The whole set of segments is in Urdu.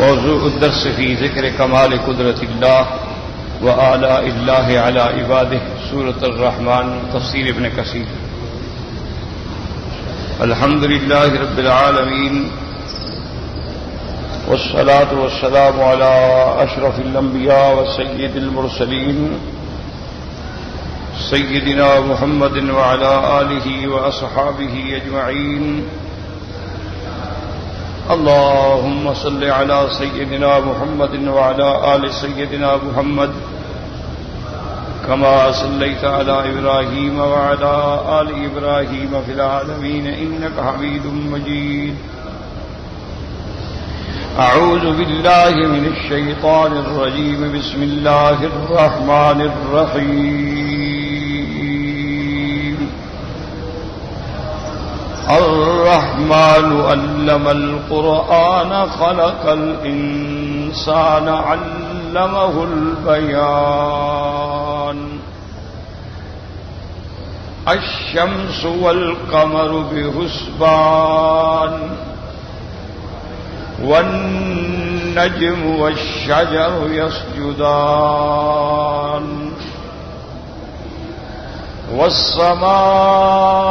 موضوع الدرس في ذكر كمال قدرة الله وآلاء الله على عباده سورة الرحمن تفسير ابن كثير. الحمد لله رب العالمين والصلاة والسلام على أشرف الأنبياء وسيد المرسلين سيدنا محمد وعلى آله وأصحابه أجمعين. اللهم صل على سيدنا محمد وعلى آل سيدنا محمد كما صليت على إبراهيم وعلى آل إبراهيم في العالمين إنك حميد مجيد. أعوذ بالله من الشيطان الرجيم. بسم الله الرحمن الرحيم. الرحمن علم القرآن خلق الإنسان علمه البيان. الشمس والقمر بحسبان والنجم والشجر يسجدان والسماء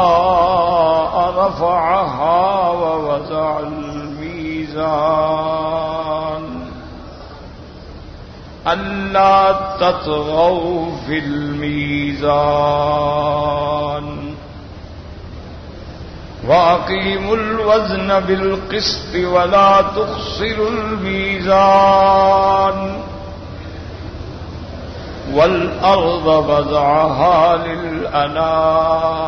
رفعها ووضع الميزان ألا تطغوا في الميزان وأقيموا الوزن بالقسط ولا تخسروا الميزان والأرض وضعها للأنام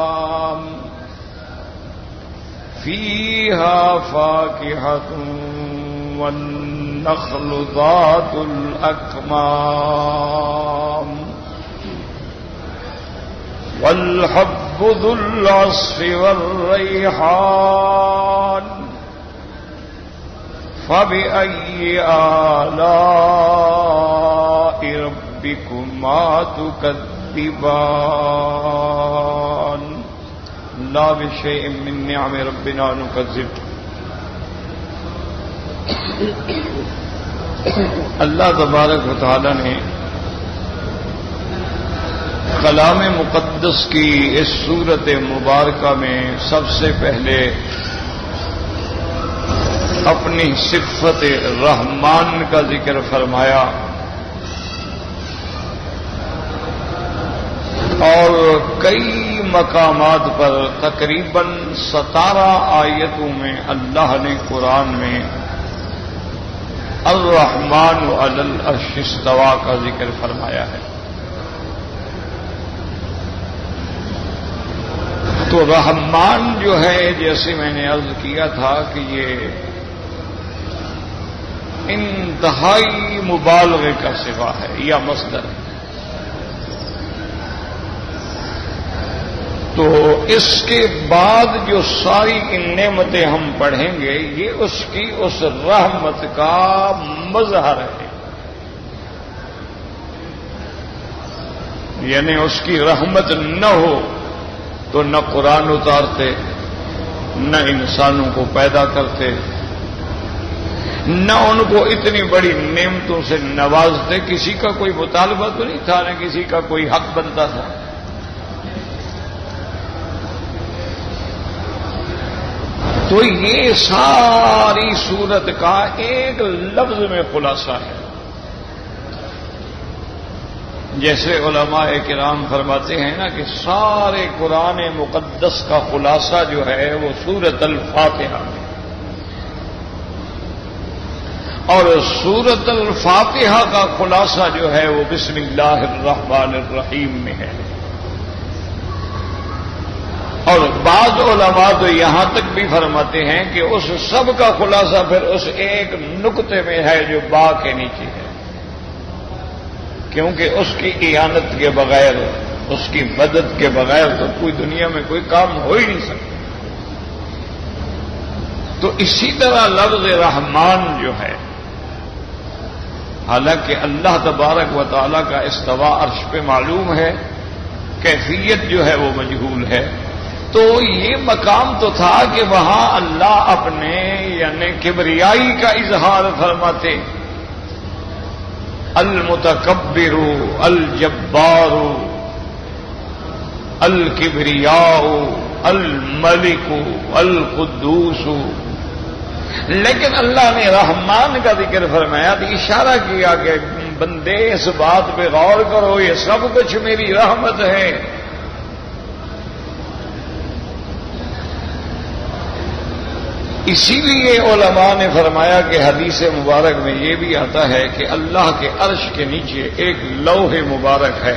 فيها فاكهة والنخل ذات الأكمام والحب ذو العصف والريحان فبأي آلاء ربكما تكذبان لا بشيء من نعم ربنا نكذب. اللہ تبارک و تعالی نے کلام مقدس کی اس سورت مبارکہ میں سب سے پہلے اپنی صفت رحمان کا ذکر فرمایا اور کئی مقامات پر تقریباً 17 آیتوں میں اللہ نے قرآن میں الرحمن علی العرش استویٰ کا ذکر فرمایا ہے. تو رحمان جو ہے جیسے میں نے عرض کیا تھا کہ یہ انتہائی مبالغے کا صفہ ہے یا مصدر ہے. تو اس کے بعد جو ساری نعمتیں ہم پڑھیں گے یہ اس کی اس رحمت کا مظہر ہے. یعنی اس کی رحمت نہ ہو تو نہ قرآن اتارتے، نہ انسانوں کو پیدا کرتے، نہ ان کو اتنی بڑی نعمتوں سے نوازتے. کسی کا کوئی مطالبہ تو نہیں تھا، نہ کسی کا کوئی حق بنتا تھا. تو یہ ساری صورت کا ایک لفظ میں خلاصہ ہے. جیسے علماء کرام فرماتے ہیں نا کہ سارے قرآن مقدس کا خلاصہ جو ہے وہ سورۃ الفاتحہ میں، اور سورۃ الفاتحہ کا خلاصہ جو ہے وہ بسم اللہ الرحمن الرحیم میں ہے. اور بعض علماء تو یہاں تک بھی فرماتے ہیں کہ اس سب کا خلاصہ پھر اس ایک نقطے میں ہے جو با کے نیچے ہے، کیونکہ اس کی اعانت کے بغیر، اس کی مدد کے بغیر تو کوئی دنیا میں کوئی کام ہو ہی نہیں سکتا. تو اسی طرح لفظ رحمان جو ہے، حالانکہ اللہ تبارک و تعالیٰ کا استواء عرش پہ معلوم ہے، کیفیت جو ہے وہ مجہول ہے، تو یہ مقام تو تھا کہ وہاں اللہ اپنے یعنی کبریائی کا اظہار فرماتے، المتکبر الجبار الکبریاء الملک القدوس، لیکن اللہ نے رحمان کا ذکر فرمایا تو اشارہ کیا کہ بندے اس بات پہ غور کرو، یہ سب کچھ میری رحمت ہے۔ اسی لیے علماء نے فرمایا کہ حدیث مبارک میں یہ بھی آتا ہے کہ اللہ کے عرش کے نیچے ایک لوح مبارک ہے،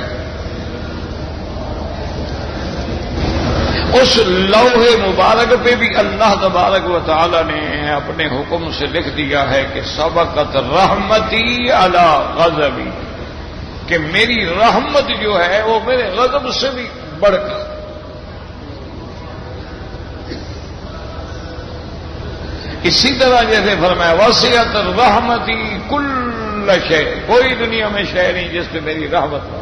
اس لوح مبارک پہ بھی اللہ تبارک و تعالی نے اپنے حکم سے لکھ دیا ہے کہ سبقت رحمتی علی غضبی، کہ میری رحمت جو ہے وہ میرے غضب سے بھی بڑھ کر۔ اسی طرح جیسے فرمایا وسعت رحمتی کل شے، کوئی دنیا میں شے نہیں جس پہ میری رحمت ہو۔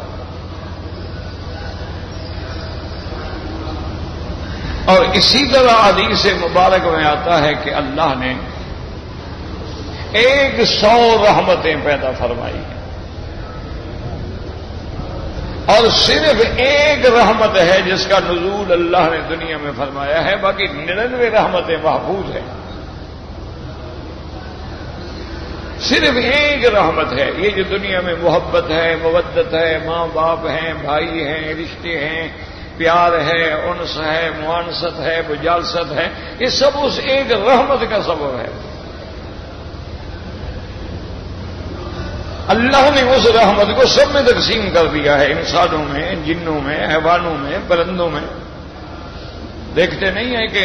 اور اسی طرح حدیث مبارک میں آتا ہے کہ اللہ نے 100 رحمتیں پیدا فرمائی ہیں، اور صرف ایک رحمت ہے جس کا نزول اللہ نے دنیا میں فرمایا ہے، باقی 99 رحمتیں محفوظ ہیں۔ صرف ایک رحمت ہے، یہ جو دنیا میں محبت ہے، مودت ہے، ماں باپ ہیں، بھائی ہیں، رشتے ہیں، پیار ہے، انس ہے، معانست ہے، مجالست ہے، یہ سب اس ایک رحمت کا سبب ہے۔ اللہ نے اس رحمت کو سب میں تقسیم کر دیا ہے، انسانوں میں، جنوں میں، حیوانوں میں، پرندوں میں۔ دیکھتے نہیں ہیں کہ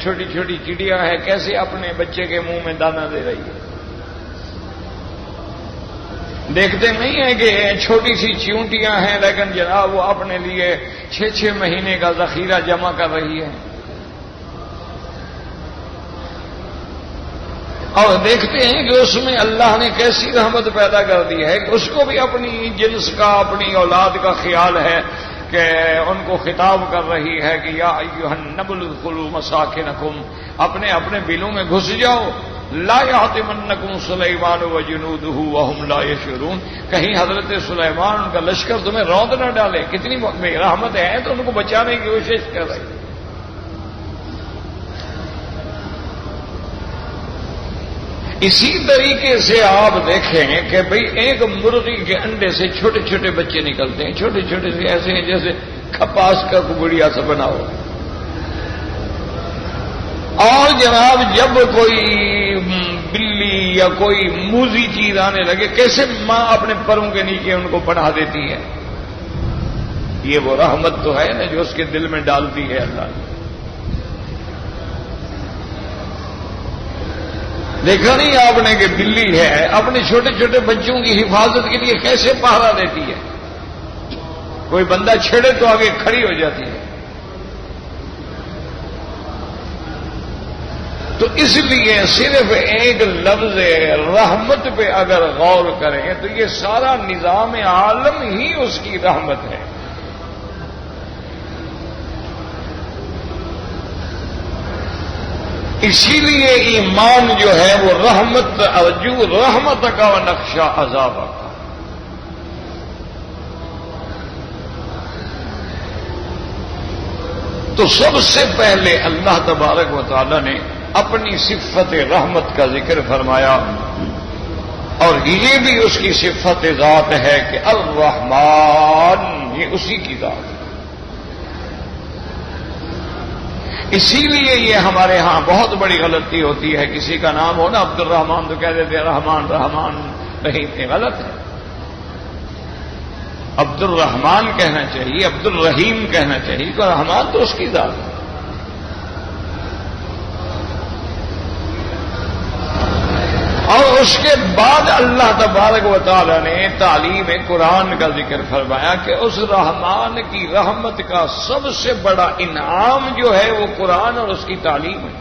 چھوٹی چھوٹی چڑیا ہے کیسے اپنے بچے کے منہ میں دانہ دے رہی ہے، دیکھتے نہیں ہیں کہ چھوٹی سی چیونٹیاں ہیں لیکن جناب وہ اپنے لیے 6 مہینے کا ذخیرہ جمع کر رہی ہے، اور دیکھتے ہیں کہ اس میں اللہ نے کیسی رحمت پیدا کر دی ہے کہ اس کو بھی اپنی جنس کا، اپنی اولاد کا خیال ہے کہ ان کو خطاب کر رہی ہے کہ یا ایھا النمل ادخلوا مساکنکم، اپنے اپنے بلوں میں گھس جاؤ، لا یحطمنکم سلیمان وجنودہ وہم لا یشعرون، کہیں حضرت سلیمان ان کا لشکر تمہیں روند نہ ڈالے۔ کتنی رحمت ہے تو ان کو بچانے کی کوشش کر رہی۔ اسی طریقے سے آپ دیکھیں کہ بھئی ایک مرغی کے انڈے سے چھوٹے چھوٹے بچے نکلتے ہیں، چھوٹے چھوٹے سے ایسے ہیں جیسے کپاس کا گڑیا سا بنا ہو، اور جناب جب کوئی بلی یا کوئی موذی چیز آنے لگے کیسے ماں اپنے پروں کے نیچے ان کو پناہ دیتی ہے۔ یہ وہ رحمت تو ہے نا جو اس کے دل میں ڈالتی ہے اللہ نے۔ دیکھا نہیں آپ نے کہ بلی ہے اپنے چھوٹے چھوٹے بچوں کی حفاظت کے لیے کیسے پہرا دیتی ہے، کوئی بندہ چھیڑے تو آگے کھڑی ہو جاتی ہے۔ تو اس لیے صرف ایک لفظ رحمت پہ اگر غور کریں تو یہ سارا نظام عالم ہی اس کی رحمت ہے۔ اسی لیے ایمان جو ہے وہ رحمت، ارجو رحمت کا و نقشہ عذاب کا۔ تو سب سے پہلے اللہ تبارک و تعالی نے اپنی صفت رحمت کا ذکر فرمایا، اور یہ بھی اس کی صفت ذات ہے کہ الرحمن، یہ اسی کی ذات ہے۔ اسی لیے یہ ہمارے ہاں بہت بڑی غلطی ہوتی ہے، کسی کا نام ہو نا عبد الرحمان تو کہہ دیتے رحمان رحمان، رحیم، یہ غلط ہے۔ عبد الرحمان کہنا چاہیے، عبد الرحیم کہنا چاہیے، تو رحمان تو اس کی ذات ہے۔ اور اس کے بعد اللہ تبارک و تعالی نے تعلیم قرآن کا ذکر فرمایا کہ اس رحمان کی رحمت کا سب سے بڑا انعام جو ہے وہ قرآن اور اس کی تعلیم ہے۔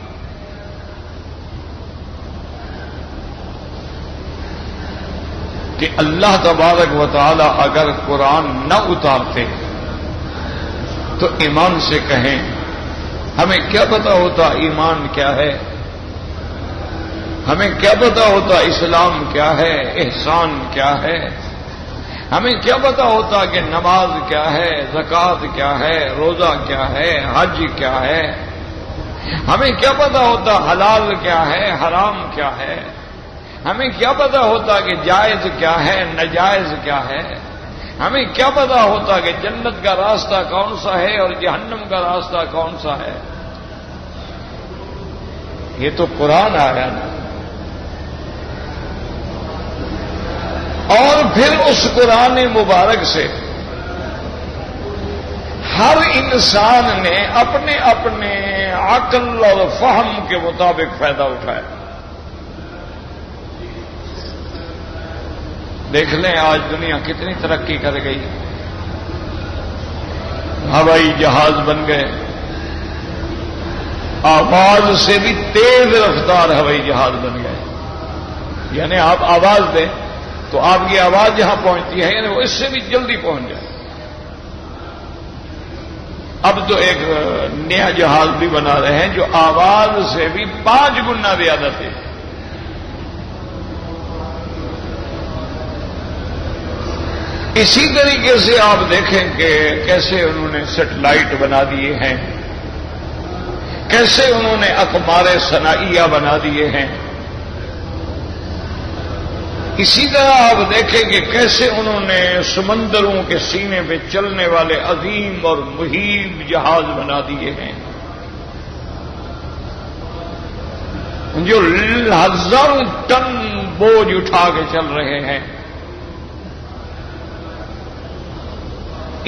کہ اللہ تبارک و تعالی اگر قرآن نہ اتارتے تو ایمان سے کہیں ہمیں کیا پتا ہوتا ایمان کیا ہے، ہمیں کیا پتا ہوتا اسلام کیا ہے، احسان کیا ہے، ہمیں کیا پتا ہوتا کہ نماز کیا ہے، زکوٰۃ کیا ہے، روزہ کیا ہے، حج کیا ہے، ہمیں کیا پتا ہوتا حلال کیا ہے، حرام کیا ہے، ہمیں کیا پتا ہوتا کہ جائز کیا ہے، ناجائز کیا ہے، ہمیں کیا پتا ہوتا کہ جنت کا راستہ کون سا ہے اور جہنم کا راستہ کون سا ہے۔ یہ تو قرآن آیا نا، اور پھر اس قرآن مبارک سے ہر انسان نے اپنے اپنے عقل اور فہم کے مطابق فائدہ اٹھایا۔ دیکھ لیں آج دنیا کتنی ترقی کر گئی، ہوائی جہاز بن گئے، آواز سے بھی تیز رفتار ہوائی جہاز بن گئے، یعنی آپ آواز دیں تو آپ کی آواز جہاں پہنچتی ہے یعنی وہ اس سے بھی جلدی پہنچ جائے۔ اب تو ایک نیا جہاز بھی بنا رہے ہیں جو آواز سے بھی 5 گنا زیادہ تیز۔ اسی طریقے سے آپ دیکھیں کہ کیسے انہوں نے سیٹلائٹ بنا دیے ہیں، کیسے انہوں نے اقمار صناعیہ بنا دیے ہیں۔ اسی طرح آپ دیکھیں کہ کیسے انہوں نے سمندروں کے سینے پہ چلنے والے عظیم اور مہیب جہاز بنا دیے ہیں جو 1000 ٹن بوجھ اٹھا کے چل رہے ہیں۔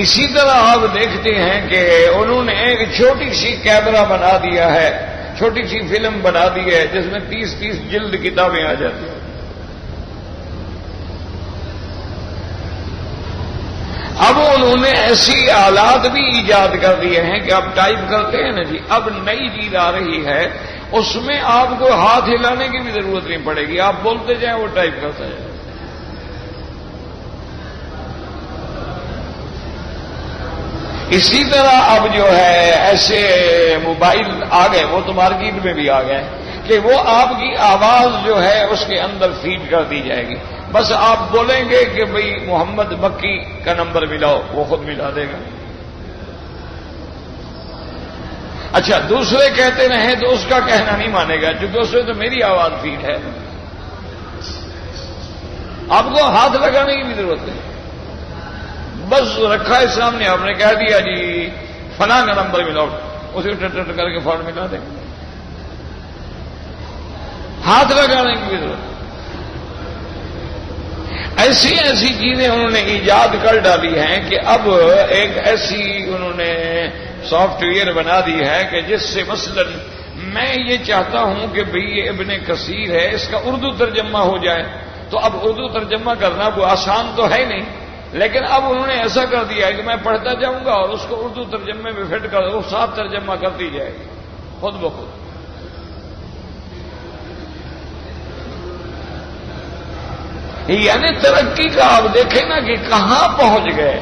اسی طرح آپ دیکھتے ہیں کہ انہوں نے ایک چھوٹی سی کیمرہ بنا دیا ہے، چھوٹی سی فلم بنا دی ہے جس میں 30 جلد کتابیں آ جاتی ہیں۔ اب انہوں نے ایسی آلات بھی ایجاد کر دیے ہیں کہ آپ ٹائپ کرتے ہیں نا جی، اب نئی چیز آ رہی ہے اس میں آپ کو ہاتھ ہلانے کی بھی ضرورت نہیں پڑے گی، آپ بولتے جائیں وہ ٹائپ کرتا جائے۔ اسی طرح اب جو ہے ایسے موبائل آ گئے، وہ تو مارکیٹ میں بھی آ گئے کہ وہ آپ کی آواز جو ہے اس کے اندر فیڈ کر دی جائے گی، بس آپ بولیں گے کہ بھئی محمد مکی کا نمبر ملاؤ، وہ خود ملا دے گا۔ اچھا دوسرے کہتے رہیں تو اس کا کہنا نہیں مانے گا، کیونکہ اس میں تو میری آواز فیڈ ہے، آپ کو ہاتھ لگانے کی بھی ضرورت نہیں، بس رکھا ہے سامنے، آپ نے کہہ دیا جی فلاں کا نمبر ملاؤ، اسے ٹٹ کر کے فوراً ملا دیں، ہاتھ لگانے کی بھی ضرورت۔ ایسی ایسی چیزیں انہوں نے ایجاد کر ڈالی ہیں کہ اب ایک ایسی انہوں نے سافٹ ویئر بنا دی ہے کہ جس سے مثلا میں یہ چاہتا ہوں کہ بھئی یہ ابن کثیر ہے، اس کا اردو ترجمہ ہو جائے، تو اب اردو ترجمہ کرنا کوئی آسان تو ہے نہیں، لیکن اب انہوں نے ایسا کر دیا ہے کہ میں پڑھتا جاؤں گا اور اس کو اردو ترجمے میں فٹ کر وہ ساتھ ترجمہ کرتی جائے گی خود بخود۔ یعنی ترقی کا آپ دیکھیں نا کہ کہاں پہنچ گئے۔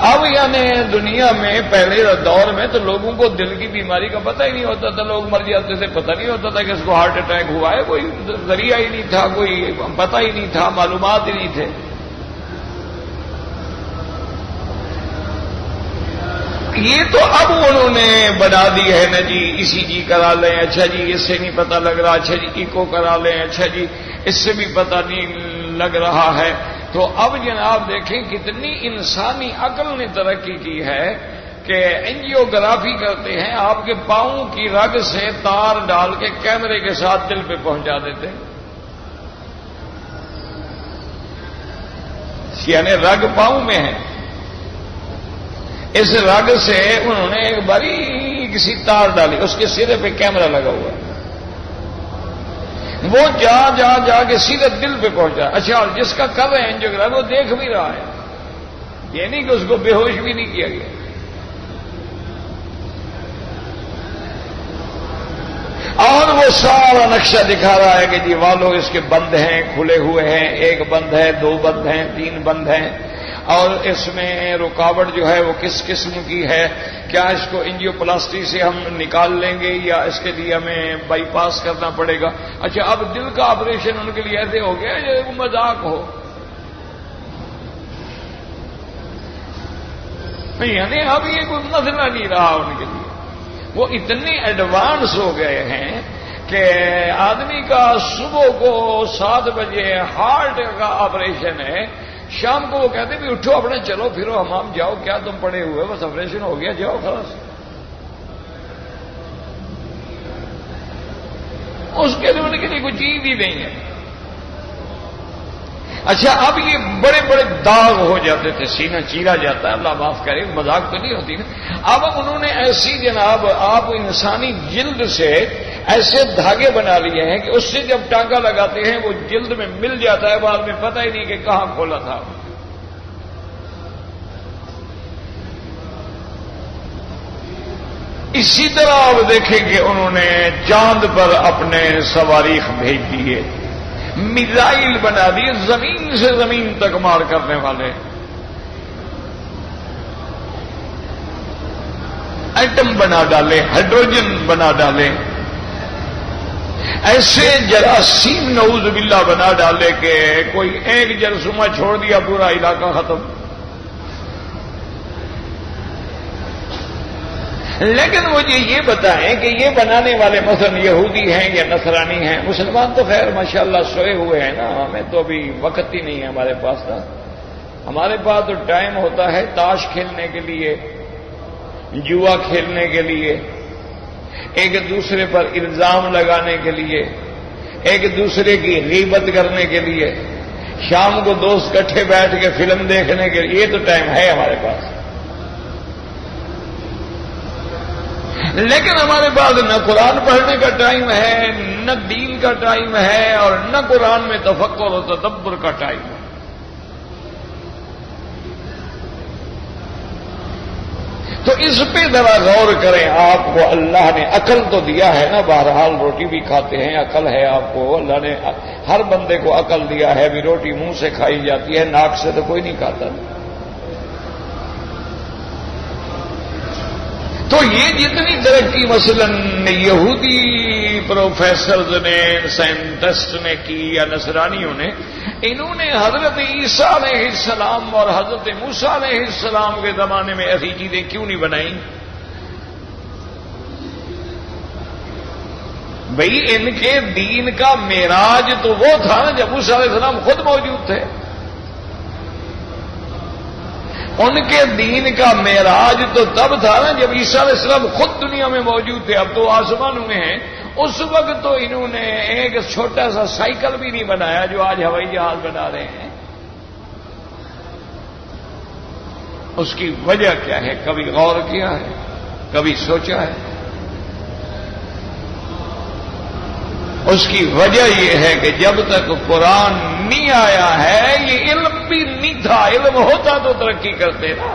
اب یعنی دنیا میں پہلے دور میں تو لوگوں کو دل کی بیماری کا پتہ ہی نہیں ہوتا تھا، لوگ مر جاتے تھے، پتہ نہیں ہوتا تھا کہ اس کو ہارٹ اٹیک ہوا ہے، کوئی ذریعہ ہی نہیں تھا، کوئی پتہ ہی نہیں تھا، معلومات ہی نہیں تھے۔ یہ تو اب انہوں نے بنا دی ہے نا جی، اسی جی کرا لیں، اچھا جی اس سے نہیں پتہ لگ رہا، اچھا جی ایکو کرا لیں، اچھا جی اس سے بھی پتہ نہیں لگ رہا ہے۔ تو اب جناب دیکھیں کتنی انسانی عقل نے ترقی کی ہے کہ اینجیوگرافی کرتے ہیں، آپ کے پاؤں کی رگ سے تار ڈال کے کیمرے کے ساتھ دل پہ پہنچا دیتے ہیں، یعنی رگ پاؤں میں ہے، اس رگ سے انہوں نے ایک باریک سی تار ڈالی، اس کے سرے پہ کیمرہ لگا ہوا ہے، وہ جا کے سیدھے دل پہ پہنچا۔ اچھا اور جس کا کر رہے ہیں اینجیوگرافی وہ دیکھ بھی رہا ہے، یہ نہیں کہ اس کو بے ہوش بھی نہیں کیا گیا۔ اور وہ سارا نقشہ دکھا رہا ہے کہ جی والو اس کے بند ہیں، کھلے ہوئے ہیں، ایک بند ہے، 2 بند ہیں، 3 بند ہیں، اور اس میں رکاوٹ جو ہے وہ کس قسم کی ہے، کیا اس کو انجیو پلاسٹی سے ہم نکال لیں گے یا اس کے لیے ہمیں بائی پاس کرنا پڑے گا۔ اچھا اب دل کا آپریشن ان کے لیے ایسے ہو گیا یہ مذاق ہو، نہیں یعنی اب یہ کوئی مسئلہ نہیں رہا ان کے لیے، وہ اتنے ایڈوانس ہو گئے ہیں کہ آدمی کا صبح کو 7 بجے ہارٹ کا آپریشن ہے، شام کو وہ کہتے ہیں بھی اٹھو اپنے چلو پھرو حمام جاؤ، کیا تم پڑے ہوئے، بس آپریشن ہو گیا جاؤ خلاص، اس کے لیے ان کے لیے کوئی چیز ہی نہیں ہے۔ اچھا اب یہ بڑے بڑے داغ ہو جاتے تھے، سینہ چیرا جاتا ہے، اللہ معاف کرے مذاق تو نہیں ہوتی نا، اب انہوں نے ایسی جناب آپ انسانی جلد سے ایسے دھاگے بنا لیے ہیں کہ اس سے جب ٹانکا لگاتے ہیں وہ جلد میں مل جاتا ہے، بعد میں پتہ ہی نہیں کہ کہاں کھولا تھا۔ اسی طرح آپ دیکھیں کہ انہوں نے چاند پر اپنے صواريخ بھیج دیے، میزائل بنا دیے، زمین سے زمین تک مار کرنے والے، ایٹم بنا ڈالے، ہائیڈروجن بنا ڈالے، ایسے جراثیم نعوذ باللہ بنا ڈالے کہ کوئی ایک جرثومہ چھوڑ دیا پورا علاقہ ختم۔ لیکن مجھے یہ بتائیں کہ یہ بنانے والے مثلا یہودی ہیں یا نصرانی ہیں، مسلمان تو خیر ماشاءاللہ سوئے ہوئے ہیں نا، ہمیں تو ابھی وقت ہی نہیں ہے ہمارے پاس نا، ہمارے پاس تو ٹائم ہوتا ہے تاش کھیلنے کے لیے، جوا کھیلنے کے لیے، ایک دوسرے پر الزام لگانے کے لیے، ایک دوسرے کی غیبت کرنے کے لیے، شام کو دوست کٹھے بیٹھ کے فلم دیکھنے کے لیے، یہ تو ٹائم ہے ہمارے پاس۔ لیکن ہمارے پاس نہ قرآن پڑھنے کا ٹائم ہے، نہ دین کا ٹائم ہے، اور نہ قرآن میں تفکر و تدبر کا ٹائم ہے۔ تو اس پہ ذرا غور کریں، آپ کو اللہ نے عقل تو دیا ہے نا، بہرحال روٹی بھی کھاتے ہیں، عقل ہے آپ کو، اللہ نے ہر بندے کو عقل دیا ہے، بھی روٹی منہ سے کھائی جاتی ہے، ناک سے تو کوئی نہیں کھاتا۔ تو یہ جتنی ترقی مثلا یہودی پروفیسرز نے، سائنٹسٹ نے کی یا نصرانیوں نے، انہوں نے حضرت عیسیٰ علیہ السلام اور حضرت موسیٰ علیہ السلام کے زمانے میں ایسی چیزیں کیوں نہیں بنائیں؟ بھئی ان کے دین کا معراج تو وہ تھا نا جب موسیٰ علیہ السلام خود موجود تھے، ان کے دین کا معراج تو تب تھا نا جب عیسیٰ علیہ السلام خود دنیا میں موجود تھے، اب تو آسمانوں میں ہیں، اس وقت تو انہوں نے ایک چھوٹا سا سائیکل بھی نہیں بنایا جو آج ہوائی جہاز بنا رہے ہیں۔ اس کی وجہ کیا ہے؟ کبھی غور کیا ہے؟ کبھی سوچا ہے؟ اس کی وجہ یہ ہے کہ جب تک قرآن نہیں آیا ہے، یہ علم بھی نہیں تھا، علم ہوتا تو ترقی کرتے نا۔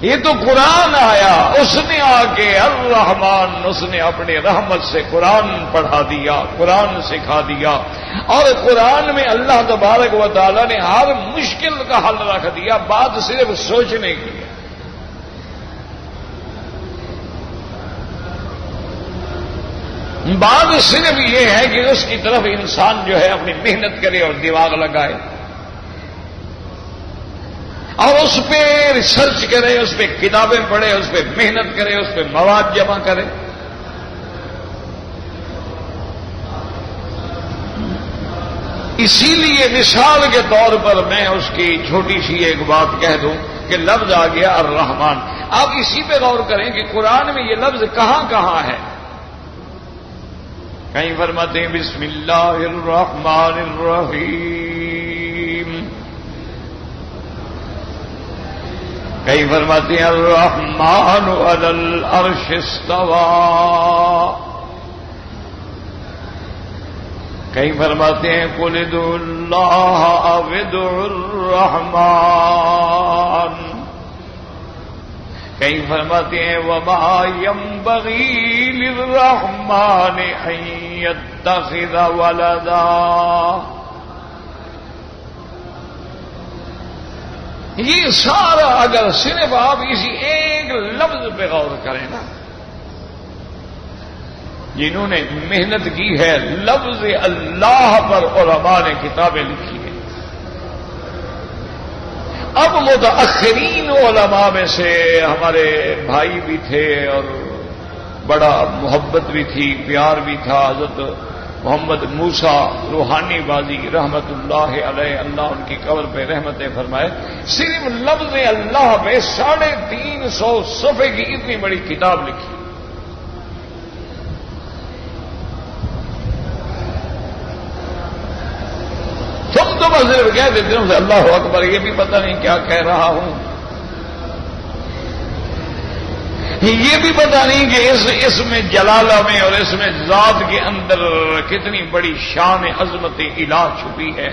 یہ تو قرآن آیا، اس نے آ کے الرحمن، اس نے اپنے رحمت سے قرآن پڑھا دیا، قرآن سکھا دیا، اور قرآن میں اللہ تبارک و تعالی نے ہر مشکل کا حل رکھ دیا، بات صرف سوچنے کی ہے۔ بات صرف یہ ہے کہ اس کی طرف انسان جو ہے اپنی محنت کرے اور دماغ لگائے، اور اس پہ ریسرچ کرے، اس پہ کتابیں پڑھے، اس پہ محنت کرے، اس پہ مواد جمع کرے۔ اسی لیے مثال کے طور پر میں اس کی چھوٹی سی ایک بات کہہ دوں کہ لفظ آ گیا الرحمن، آپ اسی پہ غور کریں کہ قرآن میں یہ لفظ کہاں کہاں ہے۔ کہیں فرماتے ہیں بسم اللہ الرحمن الرحیم، کہیں فرماتے ہیں الرحمن علی العرش استوى، کہیں فرماتے ہیں قل ادعوا اللہ او ادعوا الرحمن، کہیں فرماتے ہیں وما ينبغي للرحمن ان يتخذ ولدا، یہ سارا اگر صرف آپ اسی ایک لفظ پہ غور کریں نا، جنہوں نے محنت کی ہے لفظ اللہ پر علماء نے کتابیں لکھی ہیں۔ اب متاخرین علماء میں سے ہمارے بھائی بھی تھے اور بڑا محبت بھی تھی، پیار بھی تھا، حضرت محمد موسیٰ روحانی بازی رحمت اللہ علیہ، اللہ ان کی قبر پہ رحمتیں فرمائے، صرف لفظ اللہ پہ 350 صفحے کی اتنی بڑی کتاب لکھی۔ تم تو بس صرف کہہ دیتے ہو اللہ اکبر، یہ بھی پتہ نہیں کیا کہہ رہا ہوں، یہ بھی پتہ نہیں کہ اس میں جلالہ میں اور اس میں ذات کے اندر کتنی بڑی شان عظمت الہ چھپی ہے۔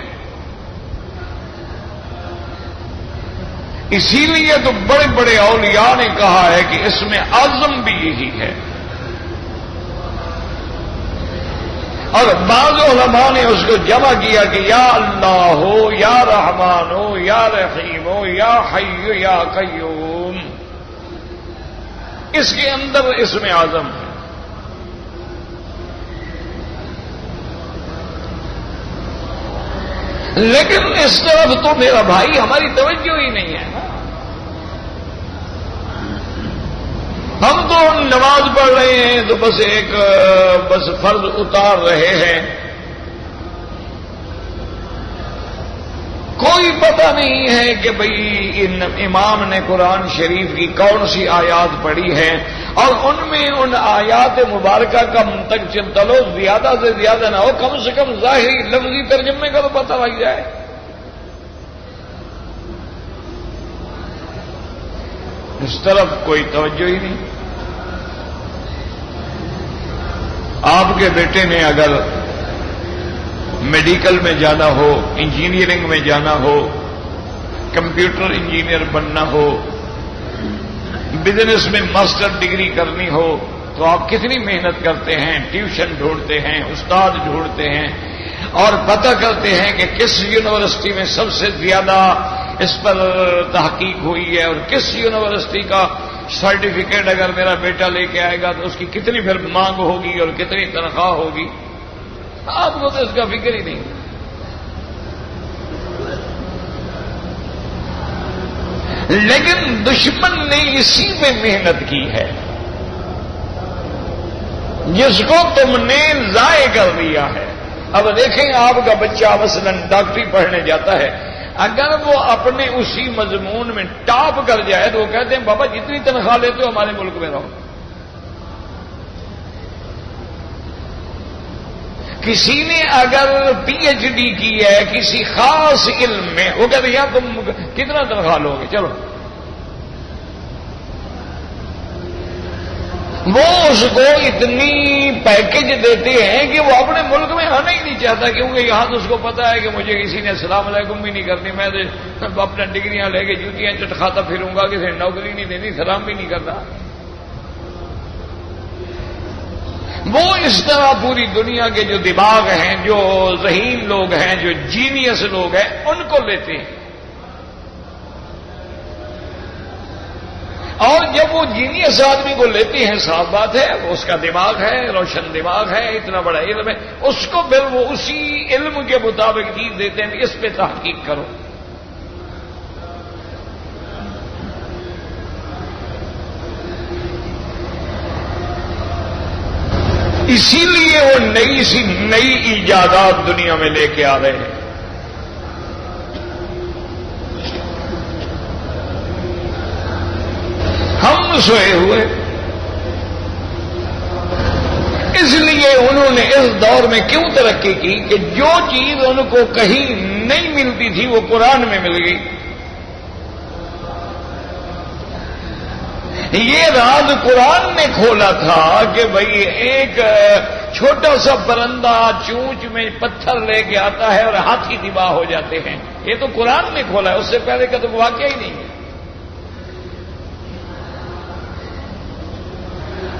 اسی لیے تو بڑے بڑے اولیاء نے کہا ہے کہ اس میں عزم بھی یہی ہے، اور بعض علماء نے اس کو جمع کیا کہ یا اللہ ہو، یا رحمان ہو، یا رحیم ہو، یا حی یا قیوم، اس کے اندر اس میں اعظم ہے۔ لیکن اس طرف تو میرا بھائی ہماری توجہ ہی نہیں ہے نا، ہم تو نماز پڑھ رہے ہیں تو بس فرض اتار رہے ہیں، کوئی پتہ نہیں ہے کہ بھئی امام نے قرآن شریف کی کون سی آیات پڑھی ہے، اور ان میں ان آیات مبارکہ کا منتقل چلو زیادہ سے زیادہ نہ ہو، کم سے کم ظاہری لفظی ترجمے کا تو پتہ لگ جائے۔ اس طرف کوئی توجہ ہی نہیں۔ آپ کے بیٹے نے اگر میڈیکل میں جانا ہو، انجینئرنگ میں جانا ہو، کمپیوٹر انجینئر بننا ہو، بزنس میں ماسٹر ڈگری کرنی ہو، تو آپ کتنی محنت کرتے ہیں، ٹیوشن ڈھونڈتے ہیں، استاد ڈھونڈتے ہیں، اور پتہ کرتے ہیں کہ کس یونیورسٹی میں سب سے زیادہ اس پر تحقیق ہوئی ہے، اور کس یونیورسٹی کا سرٹیفکیٹ اگر میرا بیٹا لے کے آئے گا تو اس کی کتنی پھر مانگ ہوگی اور کتنی تنخواہ ہوگی۔ آپ کو تو اس کا فکر ہی نہیں۔ لیکن دشمن نے اسی میں محنت کی ہے جس کو تم نے ضائع کر دیا ہے۔ اب دیکھیں آپ کا بچہ مثلا ڈاکٹری پڑھنے جاتا ہے، اگر وہ اپنے اسی مضمون میں ٹاپ کر جائے تو وہ کہتے ہیں بابا جتنی تنخواہ لیتے ہو ہمارے ملک میں رہو۔ کسی نے اگر پی ایچ ڈی کی ہے کسی خاص علم میں، وہ کہتے ہیں یار تم کتنا تنخواہ لو گے، چلو، وہ اس کو اتنی پیکج دیتے ہیں کہ وہ اپنے ملک میں آنا ہی نہیں چاہتا، کیونکہ یہاں تو اس کو پتا ہے کہ مجھے کسی نے السلام علیکم بھی نہیں کرنی، میں اپنا ڈگریاں لے کے جوتیاں چٹکھاتا پھروں گا، کسی نے نوکری نہیں دینی، سلام بھی نہیں کرتا۔ وہ اس طرح پوری دنیا کے جو دماغ ہیں، جو ذہین لوگ ہیں، جو جینیس لوگ ہیں، ان کو لیتے ہیں، اور جب وہ جینیس آدمی کو لیتے ہیں، صاف بات ہے وہ اس کا دماغ ہے، روشن دماغ ہے، اتنا بڑا علم ہے، اس کو پھر وہ اسی علم کے مطابق چیز دیتے ہیں، اس پہ تحقیق کرو۔ اسی لیے وہ نئی ایجادات دنیا میں لے کے آ رہے ہیں۔ ہم سوئے ہوئے، اس لیے انہوں نے اس دور میں کیوں ترقی کی کہ جو چیز ان کو کہیں نہیں ملتی تھی وہ قرآن میں مل گئی۔ یہ راز قرآن نے کھولا تھا کہ بھئی ایک چھوٹا سا پرندہ چونچ میں پتھر لے کے آتا ہے اور ہاتھی تباہ ہو جاتے ہیں، یہ تو قرآن نے کھولا ہے، اس سے پہلے کا تو واقعہ ہی نہیں ہے۔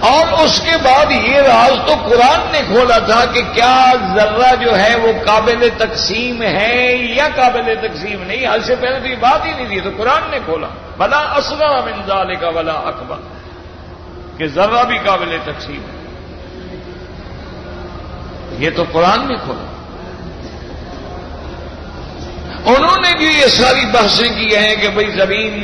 اور اس کے بعد یہ راز تو قرآن نے کھولا تھا کہ کیا ذرہ جو ہے وہ قابل تقسیم ہے یا قابل تقسیم نہیں. حد سے پہلے تو یہ بات ہی نہیں تھی, تو قرآن نے کھولا. بلا اصغر من ذالک ولا اکبر, کہ ذرہ بھی قابل تقسیم ہے. یہ تو قرآن نے کھولا. انہوں نے بھی یہ ساری بحثیں کی ہیں کہ بھئی زمین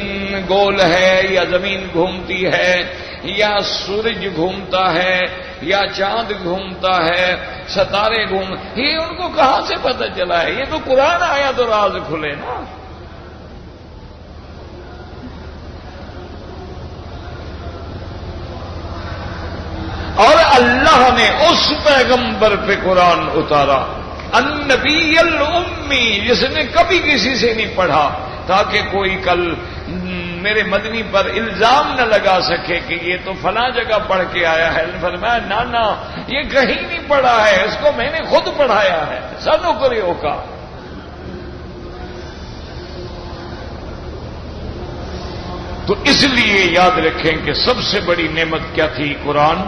گول ہے یا زمین گھومتی ہے یا سورج گھومتا ہے یا چاند گھومتا ہے, ستارے یہ ان کو کہاں سے پتہ چلا ہے؟ یہ تو قرآن آیا تو راز کھلے نا. اور اللہ نے اس پیغمبر پہ قرآن اتارا, النبی الامی, جس نے کبھی کسی سے نہیں پڑھا, تاکہ کوئی کل میرے مدنی پر الزام نہ لگا سکے کہ یہ تو فلاں جگہ پڑھ کے آیا ہے. فرمایا نا یہ کہیں نہیں پڑھا ہے, اس کو میں نے خود پڑھایا ہے. سنوکریوں کا تو اس لیے یاد رکھیں کہ سب سے بڑی نعمت کیا تھی؟ قرآن.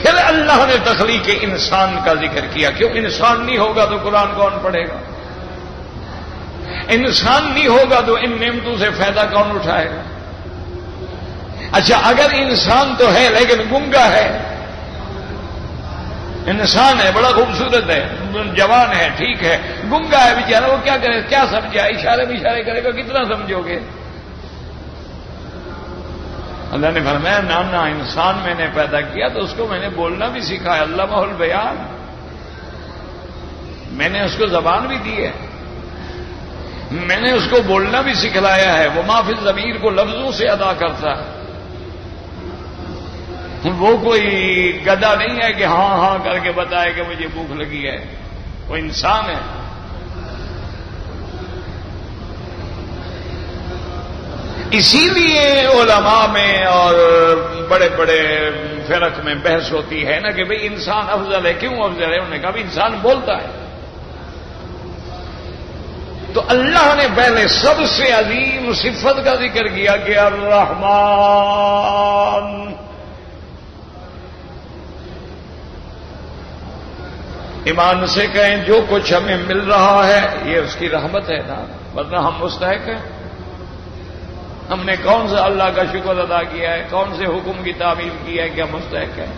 پھر اللہ نے تخلیق انسان کا ذکر کیا. کیوں؟ انسان نہیں ہوگا تو قرآن کون پڑھے گا؟ انسان نہیں ہوگا تو ان نعمتوں سے فائدہ کون اٹھائے گا؟ اچھا, اگر انسان تو ہے لیکن گنگا ہے, انسان ہے بڑا خوبصورت ہے, جوان ہے, ٹھیک ہے, گنگا ہے بیچارہ, وہ کیا کرے؟ کیا سمجھے؟ اشارے بشارے کرے گا, کتنا سمجھو گے؟ اللہ نے فرمایا نا انسان میں نے پیدا کیا تو اس کو میں نے بولنا بھی سکھایا. علمہ البیان, میں نے اس کو زبان بھی دی ہے, میں نے اس کو بولنا بھی سکھلایا ہے. وہ ما فی الضمیر کو لفظوں سے ادا کرتا ہے. وہ کوئی گدھا نہیں ہے کہ ہاں کر کے بتائے کہ مجھے بھوک لگی ہے. وہ انسان ہے. اسی لیے علماء میں اور بڑے بڑے فرق میں بحث ہوتی ہے نا کہ بھئی انسان افضل ہے. کیوں افضل ہے؟ انہوں نے کہا بھی انسان بولتا ہے. تو اللہ نے پہلے سب سے عظیم صفت کا ذکر کیا کہ الرحمن. ایمان سے کہیں جو کچھ ہمیں مل رہا ہے یہ اس کی رحمت ہے نا, ورنہ ہم مستحق ہیں. ہم نے کون سا اللہ کا شکر ادا کیا ہے؟ کون سے حکم کی تعمیل کی ہے کہ ہم مستحق ہیں؟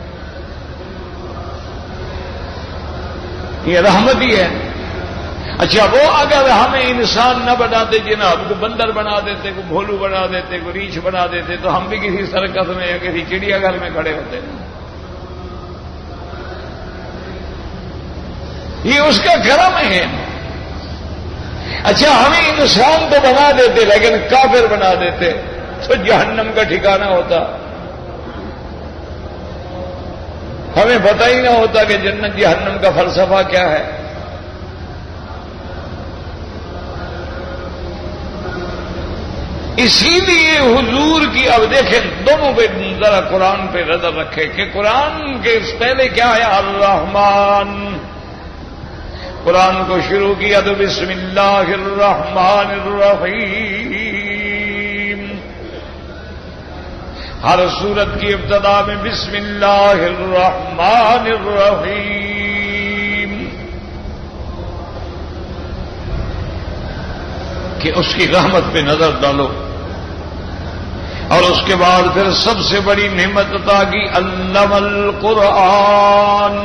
یہ رحمت ہی ہے. اچھا, وہ اگر ہمیں انسان نہ بناتے جناب, کو بندر بنا دیتے, کو بھولو بنا دیتے, کو ریچھ بنا دیتے, تو ہم بھی کسی سرکس میں یا کسی چڑیا گھر میں کھڑے ہوتے. یہ اس کا کرم ہے. اچھا, ہمیں انسان تو بنا دیتے لیکن کافر بنا دیتے تو جہنم کا ٹھکانہ ہوتا. ہمیں پتہ ہی نہ ہوتا کہ جنت جہنم کا فلسفہ کیا ہے. اسی لیے حضور کی, اب دیکھیں دونوں پہ ذرا قرآن پہ نظر رکھے کہ قرآن کے پہلے کیا ہے؟ الرحمن. قرآن کو شروع کیا تو بسم اللہ الرحمن الرحیم. ہر سورت کی ابتدا میں بسم اللہ الرحمن الرحیم, کہ اس کی رحمت پہ نظر ڈالو. اور اس کے بعد پھر سب سے بڑی نعمت عطا کی, علم القرآن.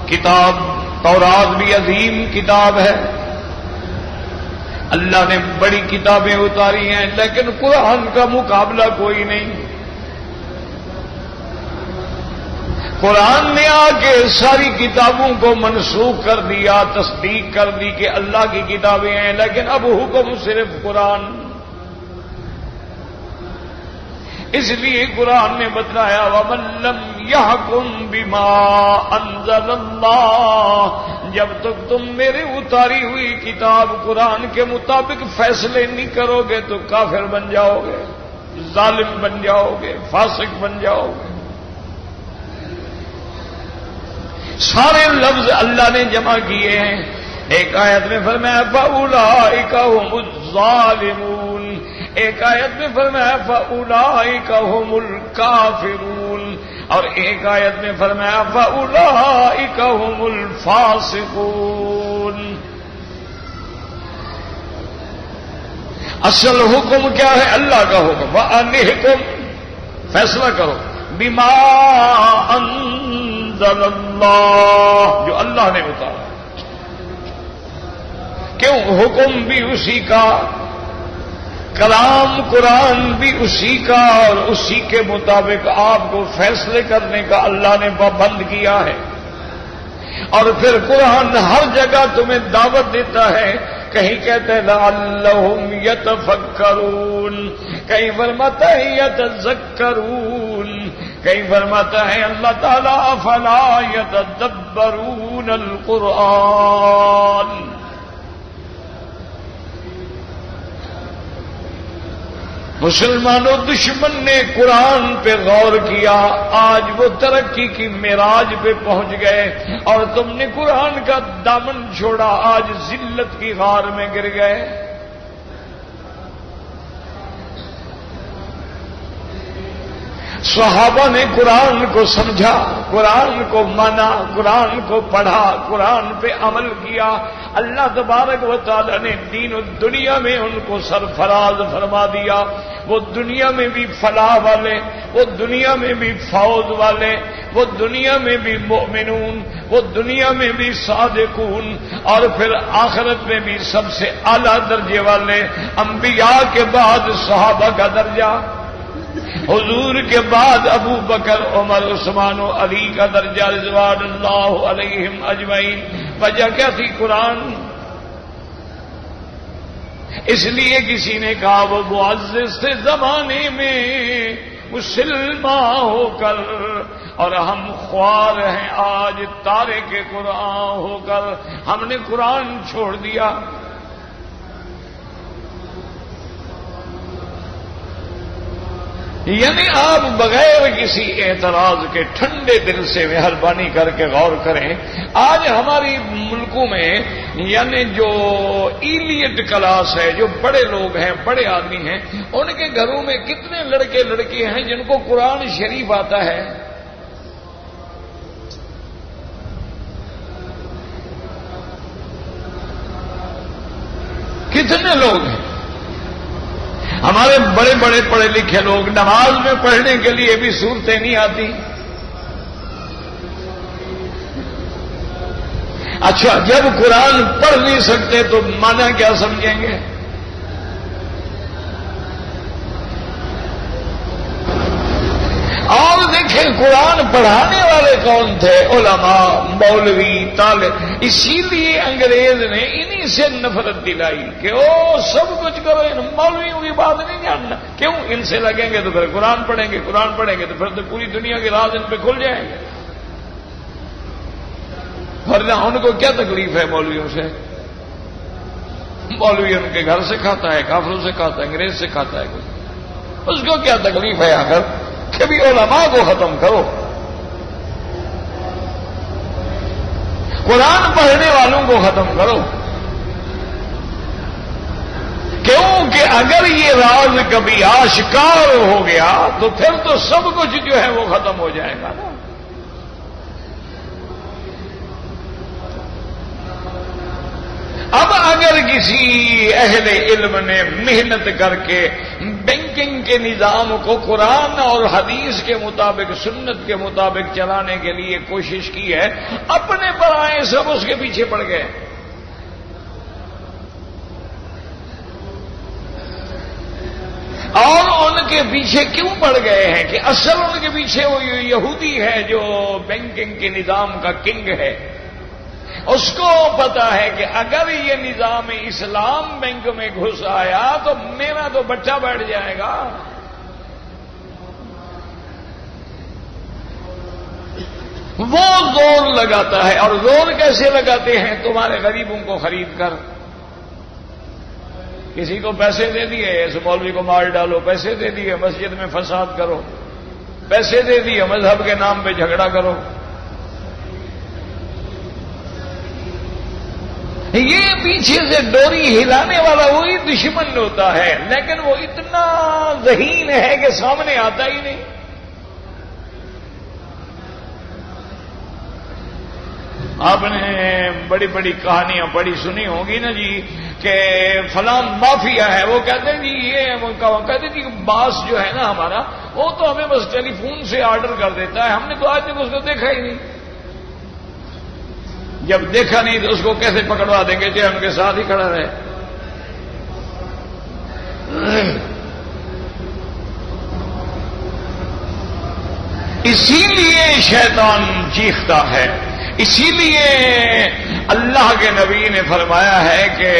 کتاب تورات بھی عظیم کتاب ہے, اللہ نے بڑی کتابیں اتاری ہیں, لیکن قرآن کا مقابلہ کوئی نہیں. قرآن نے آ کے ساری کتابوں کو منسوخ کر دیا, تصدیق کر دی کہ اللہ کی کتابیں ہیں, لیکن اب حکم صرف قرآن. اس لیے قرآن نے بتلایا وَمَن لَّمْ يَحْكُم بِمَا أَنزَلَ اللَّهُ, جب تک تم میرے اتاری ہوئی کتاب قرآن کے مطابق فیصلے نہیں کرو گے تو کافر بن جاؤ گے, ظالم بن جاؤ گے, فاسق بن جاؤ گے. سارے لفظ اللہ نے جمع کیے ہیں. ایک آیت میں فرمایا فَأُولَٰئِكَ هُمُ الظَّالِمُونَ, ایک آیت میں فرمایا فَأُولَٰئِكَ هُمُ الْكَافِرُونَ، اور ایک آیت میں فرمایا فَأُولَٰئِكَ هُمُ الْفَاسِقُونَ۔ اصل حکم کیا ہے؟ اللہ کا حکم، وَأَنِحْكُمْ، فیصلہ کرو، بِمَا أَنزَلَ اللَّهُ، جو اللہ نے اتارا۔ کیوں؟ حکم بھی اسی کا، کلام قرآن بھی اسی کا، اور اسی کے مطابق آپ کو فیصلے کرنے کا اللہ نے پابند کیا ہے۔ اور پھر قرآن ہر جگہ تمہیں دعوت دیتا ہے، کہیں کہتے ہیں لعلہم یتفکرون، کہیں فرماتا ہے یتذکرون، کہیں فرماتا ہے اللہ تعالی افلا یتدبرون القرآن۔ مسلمانوں، دشمن نے قرآن پہ غور کیا، آج وہ ترقی کی معراج پہ پہنچ گئے، اور تم نے قرآن کا دامن چھوڑا، آج ذلت کی غار میں گر گئے۔ صحابہ نے قرآن کو سمجھا، قرآن کو مانا، قرآن کو پڑھا، قرآن پہ عمل کیا، اللہ تبارک و تعالی نے دین و دنیا میں ان کو سرفراز فرما دیا۔ وہ دنیا میں بھی فلاح والے، وہ دنیا میں بھی فوز والے، وہ دنیا میں بھی مؤمنون، وہ دنیا میں بھی صادقون، اور پھر آخرت میں بھی سب سے اعلیٰ درجے والے۔ انبیاء کے بعد صحابہ کا درجہ، حضور کے بعد ابو بکر، عمر، عثمان و علی کا درجہ رضوان اللہ علیہم اجمعین۔ وجہ کیا تھی؟ قرآن۔ اس لیے کسی نے کہا وہ معزز تھے زمانے میں مسلمان ہو کر، اور ہم خوار ہیں آج تارک قرآن ہو کر، ہم نے قرآن چھوڑ دیا۔ یعنی آپ بغیر کسی اعتراض کے ٹھنڈے دل سے مہربانی کر کے غور کریں، آج ہماری ملکوں میں یعنی جو ایلیٹ کلاس ہے، جو بڑے لوگ ہیں، بڑے آدمی ہیں، ان کے گھروں میں کتنے لڑکے لڑکی ہیں جن کو قرآن شریف آتا ہے؟ کتنے لوگ ہیں؟ ہمارے بڑے بڑے پڑھے لکھے لوگ نماز میں پڑھنے کے لیے بھی صورتیں نہیں آتی۔ اچھا، جب قرآن پڑھ نہیں سکتے تو مانا کیا سمجھیں گے؟ اور دیکھیں قرآن پڑھانے والے کون تھے؟ علماء، مولوی، طالب۔ اسی لیے انگریز نے انہی سے نفرت دلائی کہ او سب کچھ کرو، ان مولویوں کی بات نہیں جاننا۔ کیوں؟ ان سے لگیں گے تو پھر قرآن پڑھیں گے، قرآن پڑھیں گے تو پھر تو پوری دنیا کے راز ان پہ کھل جائیں گے۔ ورنہ ان کو کیا تکلیف ہے مولویوں سے؟ مولوی ان کے گھر سے کھاتا ہے، کافروں سے کھاتا ہے، انگریز سے کھاتا ہے، اس کو کیا تکلیف ہے؟ اگر کبھی علماء کو ختم کرو، قرآن پڑھنے والوں کو ختم کرو۔ کیونکہ اگر یہ راز کبھی آشکار ہو گیا تو پھر تو سب کچھ جو ہے وہ ختم ہو جائے گا نا۔ اب اگر کسی اہل علم نے محنت کر کے بینکنگ کے نظام کو قرآن اور حدیث کے مطابق، سنت کے مطابق چلانے کے لیے کوشش کی ہے، اپنے برائے سب اس کے پیچھے پڑ گئے۔ اور ان کے پیچھے کیوں پڑ گئے ہیں کہ اصل ان کے پیچھے وہ یہودی ہے جو بینکنگ کے نظام کا کنگ ہے۔ اس کو پتا ہے کہ اگر یہ نظام اسلام بینک میں گھس آیا تو میرا تو بچہ بیٹھ جائے گا۔ وہ زور لگاتا ہے، اور زور کیسے لگاتے ہیں؟ تمہارے غریبوں کو خرید کر، کسی کو پیسے دے دیے، اس مولوی کو مار ڈالو، پیسے دے دیے مسجد میں فساد کرو، پیسے دے دیے مذہب کے نام پہ جھگڑا کرو۔ یہ پیچھے سے ڈوری ہلانے والا وہی دشمن ہوتا ہے، لیکن وہ اتنا ذہین ہے کہ سامنے آتا ہی نہیں۔ آپ نے بڑی بڑی کہانیاں پڑھی سنی ہوگی نا جی، کہ فلاں مافیا ہے، وہ کہتے ہیں جی یہ کہتے ہیں جی باس جو ہے نا ہمارا، وہ تو ہمیں بس ٹیلی فون سے آرڈر کر دیتا ہے، ہم نے تو آج تک اس کو دیکھا ہی نہیں۔ جب دیکھا نہیں تو اس کو کیسے پکڑوا دیں گے؟ چاہے ان کے ساتھ ہی کھڑا رہے۔ اسی لیے شیطان چیختا ہے، اسی لیے اللہ کے نبی نے فرمایا ہے کہ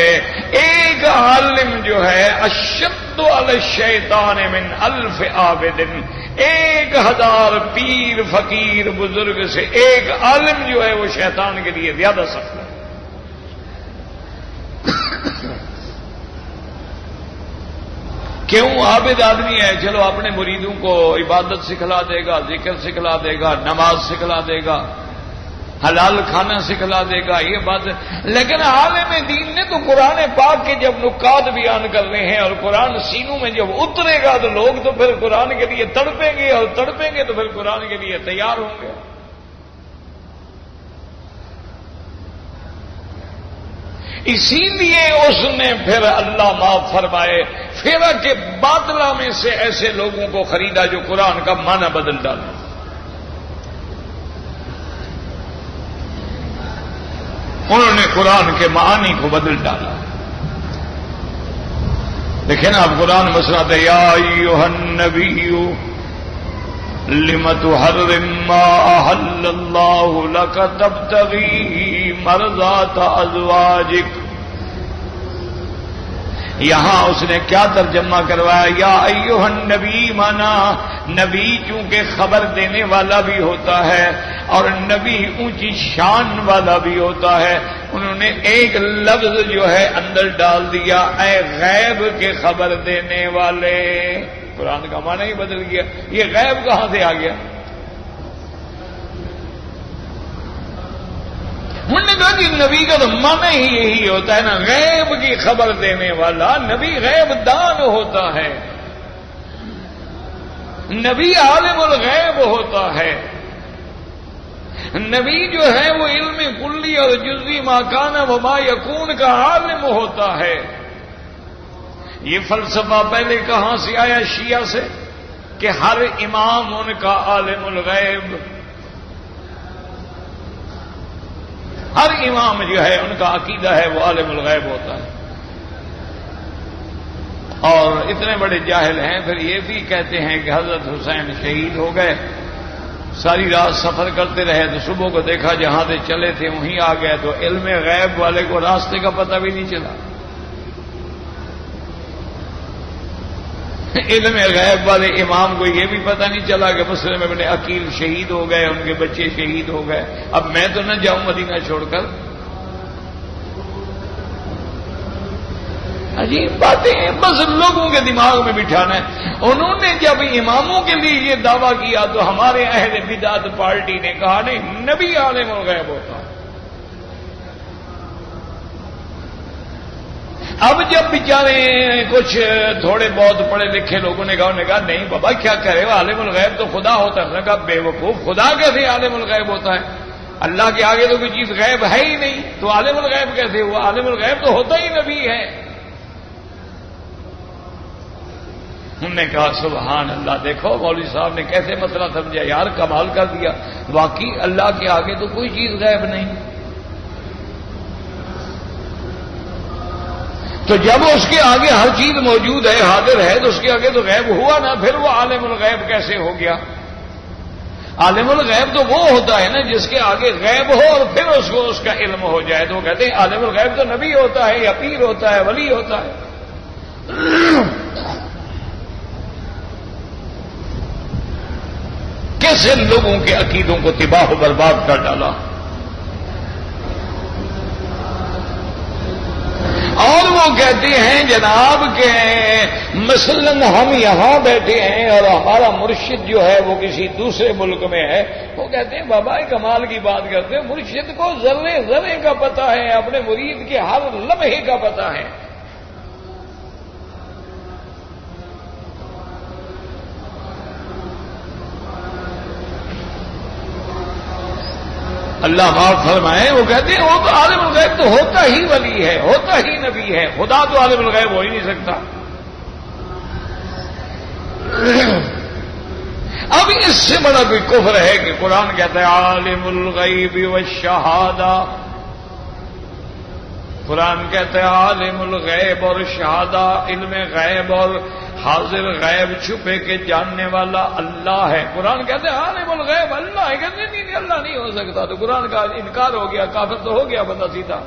ایک عالم جو ہے اشد علی الشیطان من 1000 عابد، 1000 پیر فقیر بزرگ سے ایک عالم جو ہے وہ شیطان کے لیے زیادہ سخت ہے۔ کیوں؟ عابد آدمی ہے، چلو اپنے مریدوں کو عبادت سکھلا دے گا، ذکر سکھلا دے گا، نماز سکھلا دے گا، حلال کھانا سکھلا دے گا، یہ بات ہے۔ لیکن عالم دین نے تو قرآن پاک کے جب نکات بیان کر رہے ہیں اور قرآن سینوں میں جب اترے گا تو لوگ تو پھر قرآن کے لیے تڑپیں گے، اور تڑپیں گے تو پھر قرآن کے لیے تیار ہوں گے۔ اسی لیے اس نے پھر اللہ معاف فرمائے فرقہ کے باطلہ میں سے ایسے لوگوں کو خریدا جو قرآن کا معنی بدل ڈالے۔ انہوں نے قرآن کے معانی کو بدل ڈالا۔ دیکھیں نا، اب قرآن مسئلہ ہے، یا ایھا النبی لم تحرم ما احل اللہ لک تبتغی مرضات ازواجک۔ یہاں اس نے کیا ترجمہ کروایا؟ یا ایھا النبی، مانا نبی چونکہ خبر دینے والا بھی ہوتا ہے اور نبی اونچی شان والا بھی ہوتا ہے، انہوں نے ایک لفظ جو ہے اندر ڈال دیا، اے غیب کے خبر دینے والے۔ قرآن کا معنی ہی بدل گیا۔ یہ غیب کہاں سے آ گیا؟ انہوں نے کہا کہ نبی کا تو معنی ہی یہی ہوتا ہے نا، غیب کی خبر دینے والا۔ نبی غیب دان ہوتا ہے، نبی عالم الغیب ہوتا ہے، نبی جو ہے وہ علم کلی اور جزوی ما کان و ما یکون کا عالم ہوتا ہے۔ یہ فلسفہ پہلے کہاں سے آیا؟ شیعہ سے، کہ ہر امام ان کا عالم الغیب، ہر امام جو ہے ان کا عقیدہ ہے وہ عالم الغیب ہوتا ہے۔ اور اتنے بڑے جاہل ہیں، پھر یہ بھی کہتے ہیں کہ حضرت حسین شہید ہو گئے، ساری رات سفر کرتے رہے تو صبح کو دیکھا جہاں سے چلے تھے وہیں آ گئے، تو علم غیب والے کو راستے کا پتہ بھی نہیں چلا۔ علم غیب والے امام کو یہ بھی پتہ نہیں چلا کہ مسلم ابن عقیل شہید ہو گئے، ان کے بچے شہید ہو گئے، اب میں تو نہ جاؤں مدینہ چھوڑ کر۔ عجیب باتیں ہیں، بس لوگوں کے دماغ میں بٹھانا ہے۔ انہوں نے جب اماموں کے لیے یہ دعویٰ کیا تو ہمارے اہل بدعت پارٹی نے کہا نہیں، نبی عالم الغیب ہوتا ہے۔ اب جب بیچارے کچھ تھوڑے بہت پڑھے لکھے لوگوں نے کہا نہیں بابا کیا کرے، عالم الغیب تو خدا ہوتا ہے۔ انہوں نے کہا بے وقوف، خدا کیسے عالم الغیب ہوتا ہے؟ اللہ کے آگے تو کوئی چیز غیب ہے ہی نہیں، تو عالم الغیب کیسے ہوا؟ عالم الغیب تو ہوتا ہی نبی ہے۔ انہوں نے کہا سبحان اللہ، دیکھو مولوی صاحب نے کیسے مسئلہ سمجھا یار، کمال کر دیا، واقعی اللہ کے آگے تو کوئی چیز غیب نہیں۔ تو جب اس کے آگے ہر چیز موجود ہے، حاضر ہے، تو اس کے آگے تو غیب ہوا نا، پھر وہ عالم الغیب کیسے ہو گیا؟ عالم الغیب تو وہ ہوتا ہے نا جس کے آگے غیب ہو اور پھر اس کو اس کا علم ہو جائے، تو وہ کہتے ہیں عالم الغیب تو نبی ہوتا ہے یا پیر ہوتا ہے، ولی ہوتا ہے۔ کیسے لوگوں کے عقیدوں کو تباہ و برباد کر ڈالا۔ اور وہ کہتے ہیں جناب کہ مثلاً ہم یہاں بیٹھے ہیں اور ہمارا مرشد جو ہے وہ کسی دوسرے ملک میں ہے، وہ کہتے ہیں بابا کمال کی بات کرتے ہیں، مرشد کو ذرے ذرے کا پتہ ہے، اپنے مرید کے ہر لمحے کا پتہ ہے۔ اللہ معاف فرمائے، وہ کہتے ہیں وہ تو عالم الغیب تو ہوتا ہی ولی ہے، ہوتا ہی نبی ہے، خدا تو عالم الغیب ہو ہی نہیں سکتا۔ اب اس سے بڑا کوئی کفر ہے کہ قرآن کہتا ہے عالم الغیب والشہادہ، قرآن کہتا ہے عالم الغیب اور شہادہ، علم غیب اور حاضر غیب چھپے کے جاننے والا اللہ ہے۔ قرآن کہتے ہیں عالم الغیب اللہ ہے، کہتے ہیں نہیں اللہ نہیں ہو سکتا، تو قرآن کا انکار ہو گیا، کافر تو ہو گیا بندہ سیدھا۔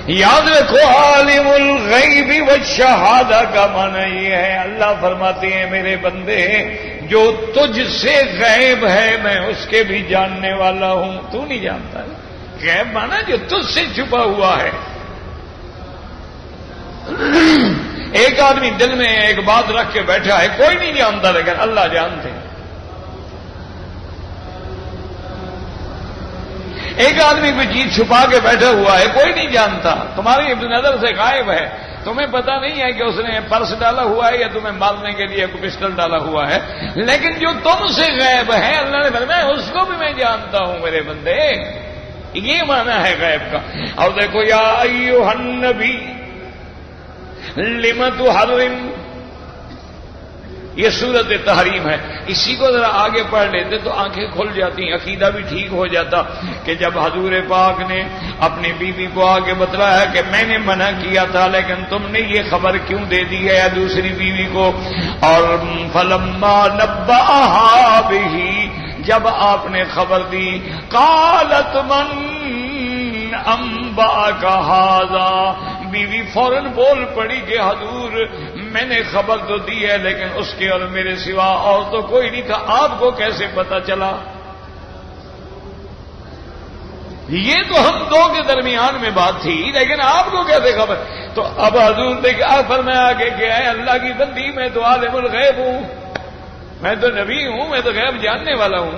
یاد رکھو عالم الغیب والشہادہ کا معنی یہ ہے، اللہ فرماتے ہیں میرے بندے جو تجھ سے غیب ہے میں اس کے بھی جاننے والا ہوں، تو نہیں جانتا ہے۔ غیب مانا جو تجھ سے چھپا ہوا ہے۔ ایک آدمی دل میں ایک بات رکھ کے بیٹھا ہے، کوئی نہیں جانتا لیکن اللہ جانتے ہیں۔ ایک آدمی کوئی چیز چھپا کے بیٹھا ہوا ہے، کوئی نہیں جانتا، تمہاری نظر سے غائب ہے، تمہیں پتا نہیں ہے کہ اس نے پرس ڈالا ہوا ہے یا تمہیں مارنے کے لیے کوئی پسٹل ڈالا ہوا ہے، لیکن جو تم سے غائب ہے اللہ نے فرمایا اس کو بھی میں جانتا ہوں میرے بندے۔ یہ معنی ہے غیب کا۔ اور دیکھو یا ایھا النبی لم تحرم، یہ سورت تحریم ہے۔ اسی کو ذرا آگے پڑھ لیتے تو آنکھیں کھل جاتی، عقیدہ بھی ٹھیک ہو جاتا کہ جب حضور پاک نے اپنی بیوی کو آگے بتلایا کہ میں نے منع کیا تھا لیکن تم نے یہ خبر کیوں دے دی ہے دوسری بیوی کو، اور فلما نبأہا بہ، جب آپ نے خبر دی، قالت من انبأک ھذا، بیوی فوراً بول پڑی کہ حضور میں نے خبر تو دی ہے لیکن اس کے اور میرے سوا اور تو کوئی نہیں تھا، آپ کو کیسے پتا چلا؟ یہ تو ہم دو کے درمیان میں بات تھی لیکن آپ کو کیسے خبر؟ تو اب حضور نے کیا فرمایا کہ اے اللہ کی بندی میں تو عالم الغیب ہوں، میں تو نبی ہوں، میں تو غیب جاننے والا ہوں۔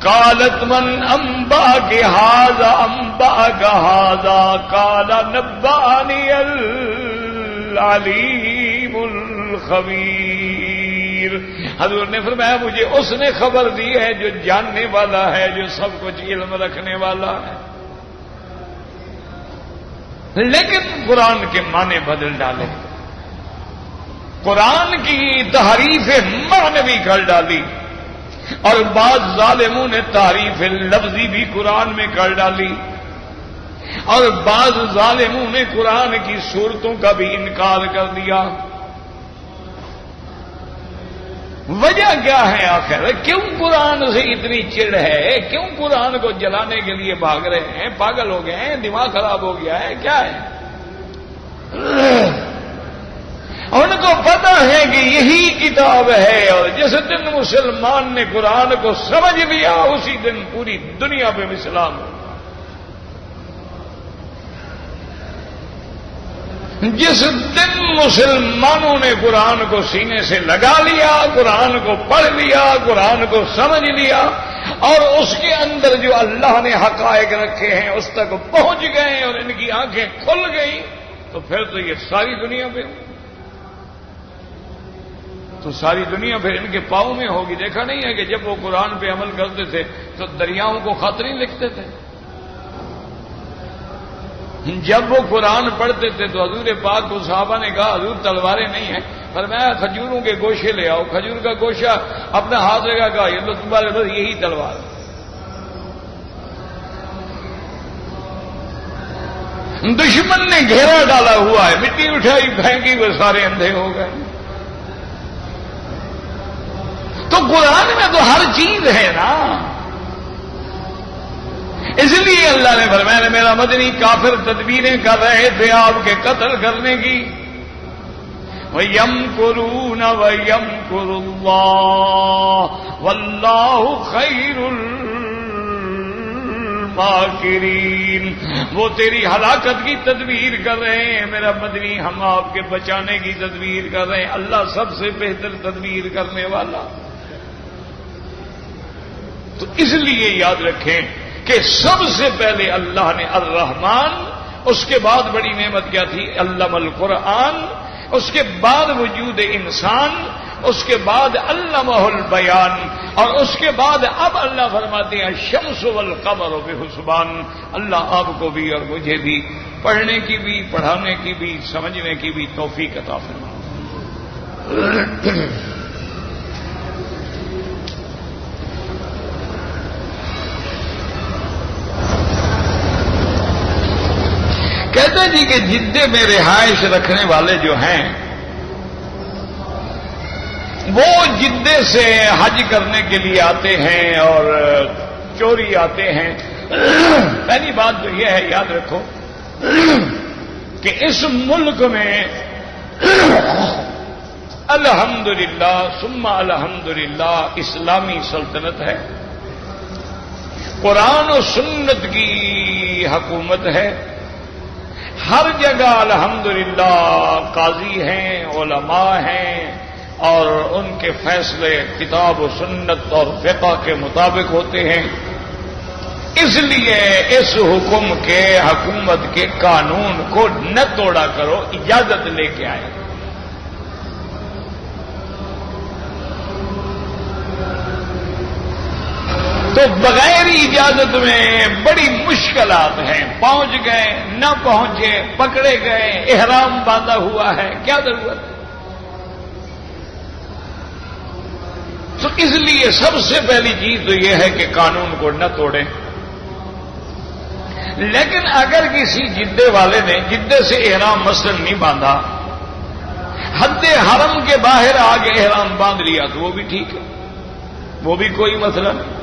قالت من انبأک ھذا انبأک ھذا قال نبأنی العلیم الخبیر، حضور نے فرمایا مجھے اس نے خبر دی ہے جو جاننے والا ہے، جو سب کچھ علم رکھنے والا ہے۔ لیکن قرآن کے معنی بدل ڈالے، قرآن کی تحریف معنوی کر ڈالی، اور بعض ظالموں نے تحریف لفظی بھی قرآن میں کر ڈالی، اور بعض ظالموں نے قرآن کی صورتوں کا بھی انکار کر دیا۔ وجہ کیا ہے آخر؟ کیوں قرآن سے اتنی چڑ ہے؟ کیوں قرآن کو جلانے کے لیے بھاگ رہے ہیں؟ پاگل ہو گئے ہیں؟ دماغ خراب ہو گیا ہے؟ کیا ہے؟ ان کو پتا ہے کہ یہی کتاب ہے، اور جس دن مسلمان نے قرآن کو سمجھ لیا اسی دن پوری دنیا پہ اسلام ہو۔ جس دن مسلمانوں نے قرآن کو سینے سے لگا لیا، قرآن کو پڑھ لیا، قرآن کو سمجھ لیا، اور اس کے اندر جو اللہ نے حقائق رکھے ہیں اس تک پہنچ گئے اور ان کی آنکھیں کھل گئیں، تو پھر تو یہ ساری دنیا پہ، تو ساری دنیا پھر ان کے پاؤں میں ہوگی۔ دیکھا نہیں ہے کہ جب وہ قرآن پہ عمل کرتے تھے تو دریاؤں کو خط نہیں لکھتے تھے؟ جب وہ قرآن پڑھتے تھے تو حضور پاک کو صحابہ نے کہا حضور تلواریں نہیں ہیں، فرمایا کھجوروں کے گوشے لے آؤ، کھجور کا گوشہ اپنا ہاتھ لگا، کہا یہ تو تمہارے بس یہی تلوار۔ دشمن نے گھیرا ڈالا ہوا ہے، مٹی اٹھائی پھینکی، وہ سارے اندھے ہو گئے۔ تو قرآن میں تو ہر چیز ہے نا، اس لیے اللہ نے فرمایا میرا مدنی کافر تدبیریں کر رہے تھے آپ کے قتل کرنے کی۔ وَيَمْكُرُونَ وَيَمْكُرُ اللَّهُ وَاللَّهُ خَيْرُ الماکرین، وہ تیری ہلاکت کی تدبیر کر رہے ہیں میرا مدنی، ہم آپ کے بچانے کی تدبیر کر رہے ہیں۔ اللہ سب سے بہتر تدبیر کرنے والا۔ تو اس لیے یاد رکھیں کہ سب سے پہلے اللہ نے الرحمن، اس کے بعد بڑی نعمت کیا تھی؟ علم القرآن، اس کے بعد وجود انسان، اس کے بعد علمہ البیان، اور اس کے بعد اب اللہ فرماتے ہیں الشمس والقمر بحسبان۔ اللہ آپ کو بھی اور مجھے بھی پڑھنے کی بھی، پڑھانے کی بھی، سمجھنے کی بھی توفیق عطا فرمائے۔ کہتے جی کہ جدے میں رہائش رکھنے والے جو ہیں وہ جدے سے حج کرنے کے لیے آتے ہیں اور چوری آتے ہیں۔ پہلی بات تو یہ ہے، یاد رکھو کہ اس ملک میں الحمدللہ ثم الحمدللہ اسلامی سلطنت ہے، قرآن و سنت کی حکومت ہے، ہر جگہ الحمدللہ قاضی ہیں، علماء ہیں، اور ان کے فیصلے کتاب و سنت اور فقہ کے مطابق ہوتے ہیں۔ اس لیے اس حکم کے، حکومت کے قانون کو نہ توڑا کرو، اجازت لے کے آئے۔ تو بغیر اجازت میں بڑی مشکلات ہیں، پہنچ گئے نہ پہنچے، پکڑے گئے، احرام باندھا ہوا ہے، کیا ضرورت ہے؟ تو اس لیے سب سے پہلی چیز تو یہ ہے کہ قانون کو نہ توڑیں۔ لیکن اگر کسی جدے والے نے جدے سے احرام مثلا نہیں باندھا، حد حرم کے باہر آگے احرام باندھ لیا تو وہ بھی ٹھیک ہے، وہ بھی کوئی مسئلہ نہیں،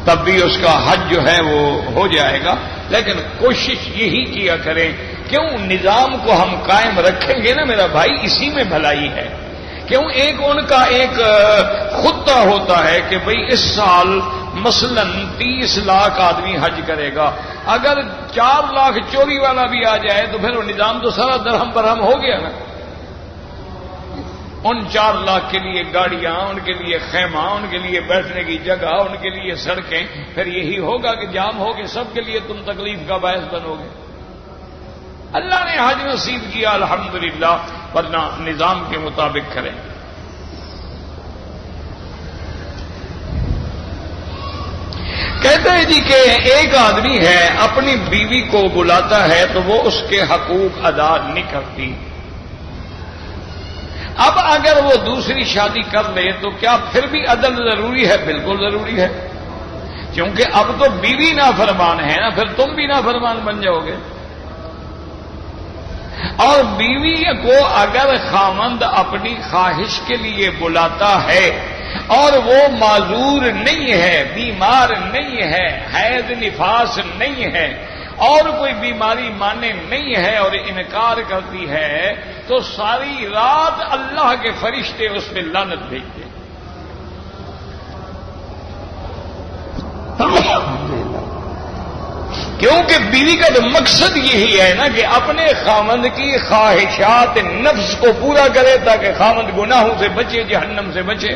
تب بھی اس کا حج جو ہے وہ ہو جائے گا۔ لیکن کوشش یہی کیا کریں، کیوں نظام کو ہم قائم رکھیں گے نا میرا بھائی، اسی میں بھلائی ہے۔ کیوں ایک ان کا ایک خطہ ہوتا ہے کہ بھئی اس سال مثلا 30 لاکھ آدمی حج کرے گا، اگر 4 لاکھ چوری والا بھی آ جائے تو پھر وہ نظام تو سارا درہم برہم ہو گیا نا۔ ان 4 لاکھ کے لیے گاڑیاں، ان کے لیے خیمہ، ان کے لیے بیٹھنے کی جگہ، ان کے لیے سڑکیں، پھر یہی ہوگا کہ جام ہوگے، سب کے لیے تم تکلیف کا باعث بنو گے۔ اللہ نے حج نصیب کیا الحمدللہ، ورنہ نظام کے مطابق کریں۔ کہتے ہیں جی کہ ایک آدمی ہے اپنی بیوی کو بلاتا ہے تو وہ اس کے حقوق ادا نہیں کرتی، اب اگر وہ دوسری شادی کر لے تو کیا پھر بھی عدل ضروری ہے؟ بالکل ضروری ہے، کیونکہ اب تو بیوی نافرمان ہے نا، پھر تم بھی نافرمان بن جاؤ گے۔ اور بیوی کو اگر خامند اپنی خواہش کے لیے بلاتا ہے اور وہ معذور نہیں ہے، بیمار نہیں ہے، حیض نفاس نہیں ہے، اور کوئی بیماری مانے نہیں ہے اور انکار کرتی ہے، تو ساری رات اللہ کے فرشتے اس پہ لعنت بھیجتے ہیں۔ کیونکہ بیوی کا تو مقصد یہی ہے نا کہ اپنے خامند کی خواہشات نفس کو پورا کرے تاکہ خامند گناہوں سے بچے، جہنم سے بچے۔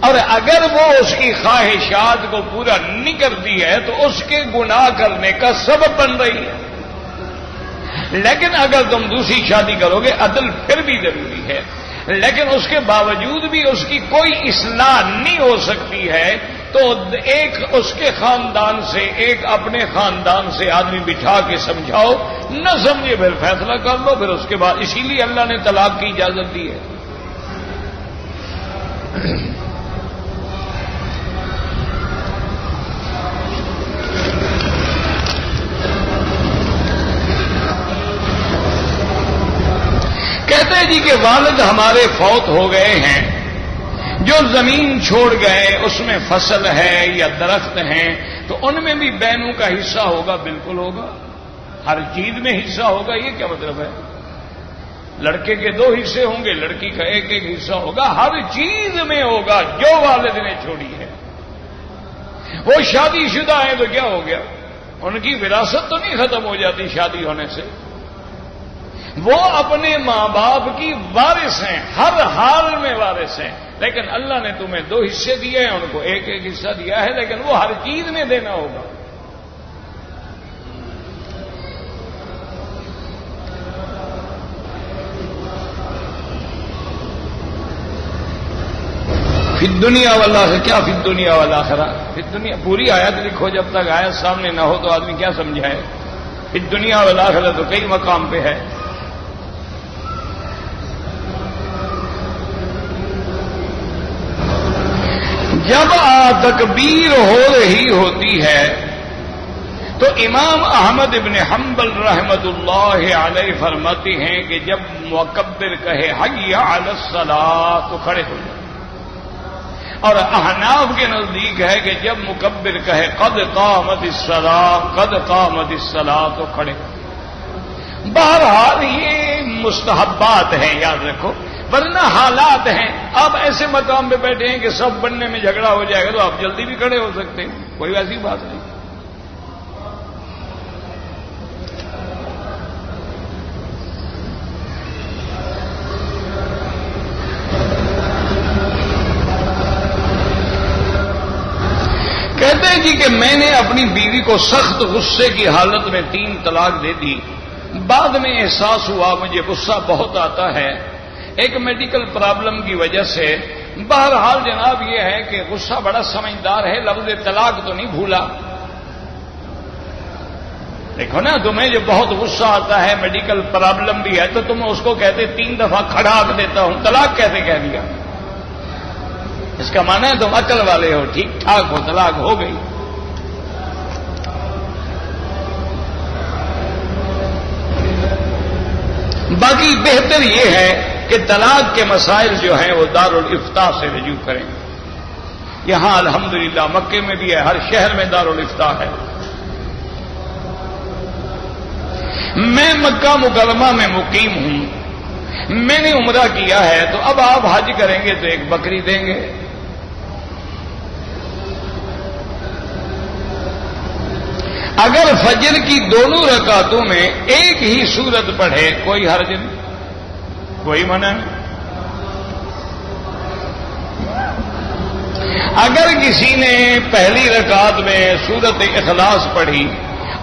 اور اگر وہ اس کی خواہشات کو پورا نہیں کرتی ہے تو اس کے گناہ کرنے کا سبب بن رہی ہے۔ لیکن اگر تم دوسری شادی کرو گے، عدل پھر بھی ضروری ہے، لیکن اس کے باوجود بھی اس کی کوئی اصلاح نہیں ہو سکتی ہے، تو ایک اس کے خاندان سے، ایک اپنے خاندان سے آدمی بٹھا کے سمجھاؤ، نہ سمجھے پھر فیصلہ کر لو، پھر اس کے بعد اسی لیے اللہ نے طلاق کی اجازت دی ہے۔ کہتے ہیں جی کہ والد ہمارے فوت ہو گئے ہیں، جو زمین چھوڑ گئے اس میں فصل ہے یا درخت ہیں، تو ان میں بھی بہنوں کا حصہ ہوگا؟ بالکل ہوگا، ہر چیز میں حصہ ہوگا۔ یہ کیا مطلب ہے؟ لڑکے کے 2 حصے ہوں گے، لڑکی کا 1 حصہ ہوگا، ہر چیز میں ہوگا جو والد نے چھوڑی ہے۔ وہ شادی شدہ ہیں تو کیا ہو گیا؟ ان کی وراثت تو نہیں ختم ہو جاتی شادی ہونے سے. وہ اپنے ماں باپ کی وارث ہیں، ہر حال میں وارث ہیں. لیکن اللہ نے تمہیں 2 حصے دیے ہیں، ان کو ایک ایک حصہ دیا ہے، لیکن وہ ہر چیز میں دینا ہوگا. فی الدنیا والآخرہ، کیا فی الدنیا والآخرہ؟ فی الدنیا پوری آیت لکھو، جب تک آیت سامنے نہ ہو تو آدمی کیا سمجھائے؟ فی الدنیا والآخرہ تو کئی مقام پہ ہے. جب تکبیر ہو رہی ہوتی ہے تو امام احمد ابن حنبل رحمت اللہ علیہ فرماتے ہیں کہ جب مکبر کہے حی علی الصلاۃ تو کھڑے ہو جائیں. اور احناف کے نزدیک ہے کہ جب مکبر کہے قد قامت الصلاۃ قد قامت الصلاۃ تو کھڑے ہو. بہرحال یہ مستحبات ہیں، یاد رکھو، ورنہ حالات ہیں. آپ ایسے مقام پہ بیٹھے ہیں کہ سب بننے میں جھگڑا ہو جائے گا تو آپ جلدی بھی کھڑے ہو سکتے ہیں، کوئی ایسی بات نہیں. کہتے ہیں جی کہ میں نے اپنی بیوی کو سخت غصے کی حالت میں 3 طلاق دے دی. بعد میں احساس ہوا مجھے غصہ بہت آتا ہے، ایک میڈیکل پرابلم کی وجہ سے. بہرحال جناب یہ ہے کہ غصہ بڑا سمجھدار ہے، لفظ طلاق تو نہیں بھولا. دیکھو نا، تمہیں جو بہت غصہ آتا ہے، میڈیکل پرابلم بھی ہے، تو تم اس کو کہتے 3 دفعہ کھڑاک دیتا ہوں، طلاق کیسے کہہ دیا؟ اس کا معنی ہے تم عقل والے ہو، ٹھیک ٹھاک ہو، طلاق ہو گئی. باقی بہتر یہ ہے کہ طلاق کے مسائل جو ہیں وہ دارالافتاء سے رجوع کریں. یہاں الحمدللہ مکے میں بھی ہے، ہر شہر میں دارالافتاء ہے. میں مکہ مکرمہ میں مقیم ہوں، میں نے عمرہ کیا ہے، تو اب آپ حج کریں گے تو 1 بکری دیں گے. اگر فجر کی دونوں رکعتوں میں ایک ہی سورت پڑھے کوئی حرج نہیں، کوئی منع نہیں. اگر کسی نے پہلی رکعت میں سورت اخلاص پڑھی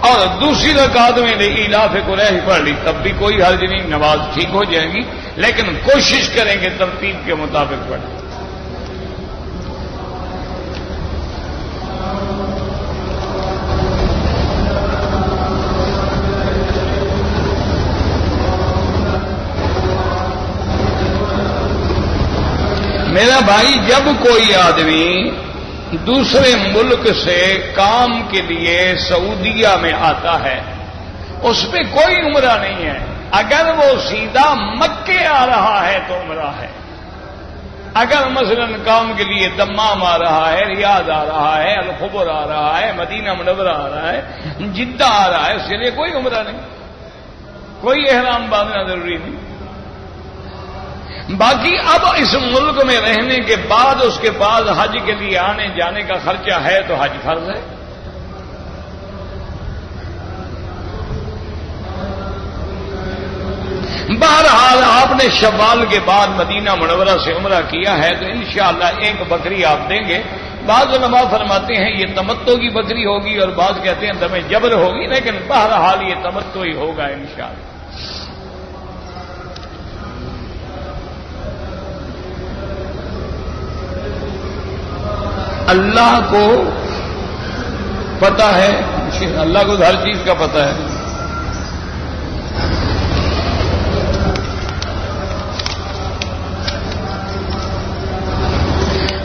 اور دوسری رکعت میں ایلاف قریش پڑھ لی تب بھی کوئی حرج نہیں، نماز ٹھیک ہو جائے گی. لیکن کوشش کریں کہ ترتیب کے مطابق پڑھیں. میرا بھائی، جب کوئی آدمی دوسرے ملک سے کام کے لیے سعودیہ میں آتا ہے، اس پہ کوئی عمرہ نہیں ہے. اگر وہ سیدھا مکے آ رہا ہے تو عمرہ ہے. اگر مثلا کام کے لیے دمام آ رہا ہے، ریاض آ رہا ہے، الخبر آ رہا ہے، مدینہ منورہ آ رہا ہے، جدہ آ رہا ہے، اس کے لیے کوئی عمرہ نہیں، کوئی احرام باندھنا ضروری نہیں. باقی اب اس ملک میں رہنے کے بعد اس کے بعد حج کے لیے آنے جانے کا خرچہ ہے تو حج فرض ہے. بہرحال آپ نے شوال کے بعد مدینہ منورہ سے عمرہ کیا ہے تو انشاءاللہ 1 بکری آپ دیں گے. بعض علماء فرماتے ہیں یہ تمتع کی بکری ہوگی اور بعض کہتے ہیں دم جبر ہوگی، لیکن بہرحال یہ تمتع ہی ہوگا انشاءاللہ. اللہ کو پتا ہے، اللہ کو ہر چیز کا پتا ہے.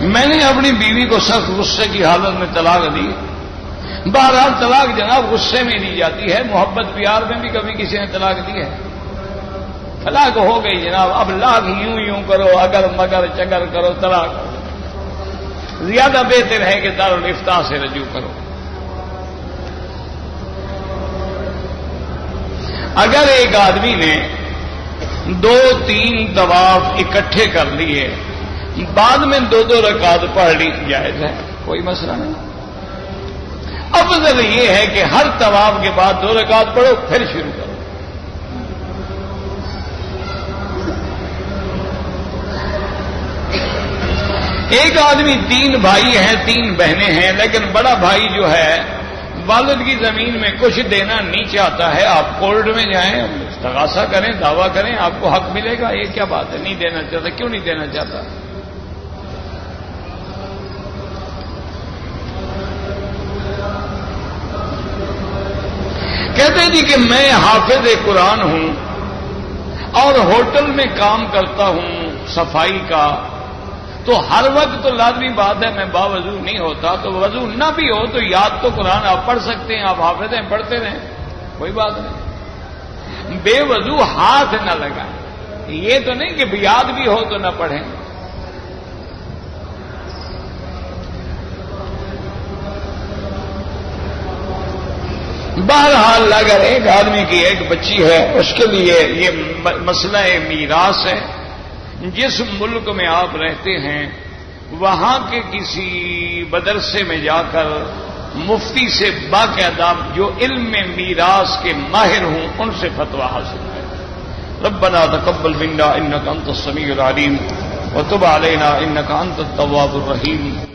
میں نے اپنی بیوی کو سخت غصے کی حالت میں طلاق دی. بہرحال طلاق جناب غصے میں دی جاتی ہے، محبت پیار میں بھی کبھی کسی نے طلاق دی ہے. طلاق ہو گئی جناب، اب لاکھ یوں کرو، اگر مگر چگر کرو، طلاق ہو. زیادہ بہتر ہے کہ دارالافتاء سے رجوع کرو. اگر ایک آدمی نے 2-3 طواف اکٹھے کر لیے، بعد میں 2 رکعت پڑھ لی، جائز ہے، کوئی مسئلہ نہیں. افضل یہ ہے کہ ہر طواف کے بعد 2 رکعت پڑھو پھر شروع کرو. ایک آدمی 3 بھائی ہیں 3 بہنیں ہیں، لیکن بڑا بھائی جو ہے والد کی زمین میں کچھ دینا نہیں چاہتا ہے. آپ کورٹ میں جائیں، تقاضا کریں، دعویٰ کریں، آپ کو حق ملے گا. یہ کیا بات ہے؟ نہیں دینا چاہتا. کیوں نہیں دینا چاہتا؟ کہتے ہیں جی کہ میں حافظ قرآن ہوں اور ہوٹل میں کام کرتا ہوں صفائی کا، تو ہر وقت تو لازمی بات ہے میں باوضو نہیں ہوتا. تو وضو نہ بھی ہو تو یاد تو قرآن آپ پڑھ سکتے ہیں، آپ حافظ ہیں، پڑھتے رہیں، کوئی بات نہیں. بے وضو ہاتھ نہ لگائیں. یہ تو نہیں کہ یاد بھی ہو تو نہ پڑھیں. بہرحال اگر ایک آدمی کی ایک بچی ہے، اس کے لیے یہ مسئلہ میراث ہے. جس ملک میں آپ رہتے ہیں وہاں کے کسی مدرسے میں جا کر مفتی سے باقاعدہ جو علم میں میراث کے ماہر ہوں ان سے فتویٰ حاصل کریں. ربنا تقبل منا انك انت السميع العليم وتب علينا انك انت التواب الرحيم.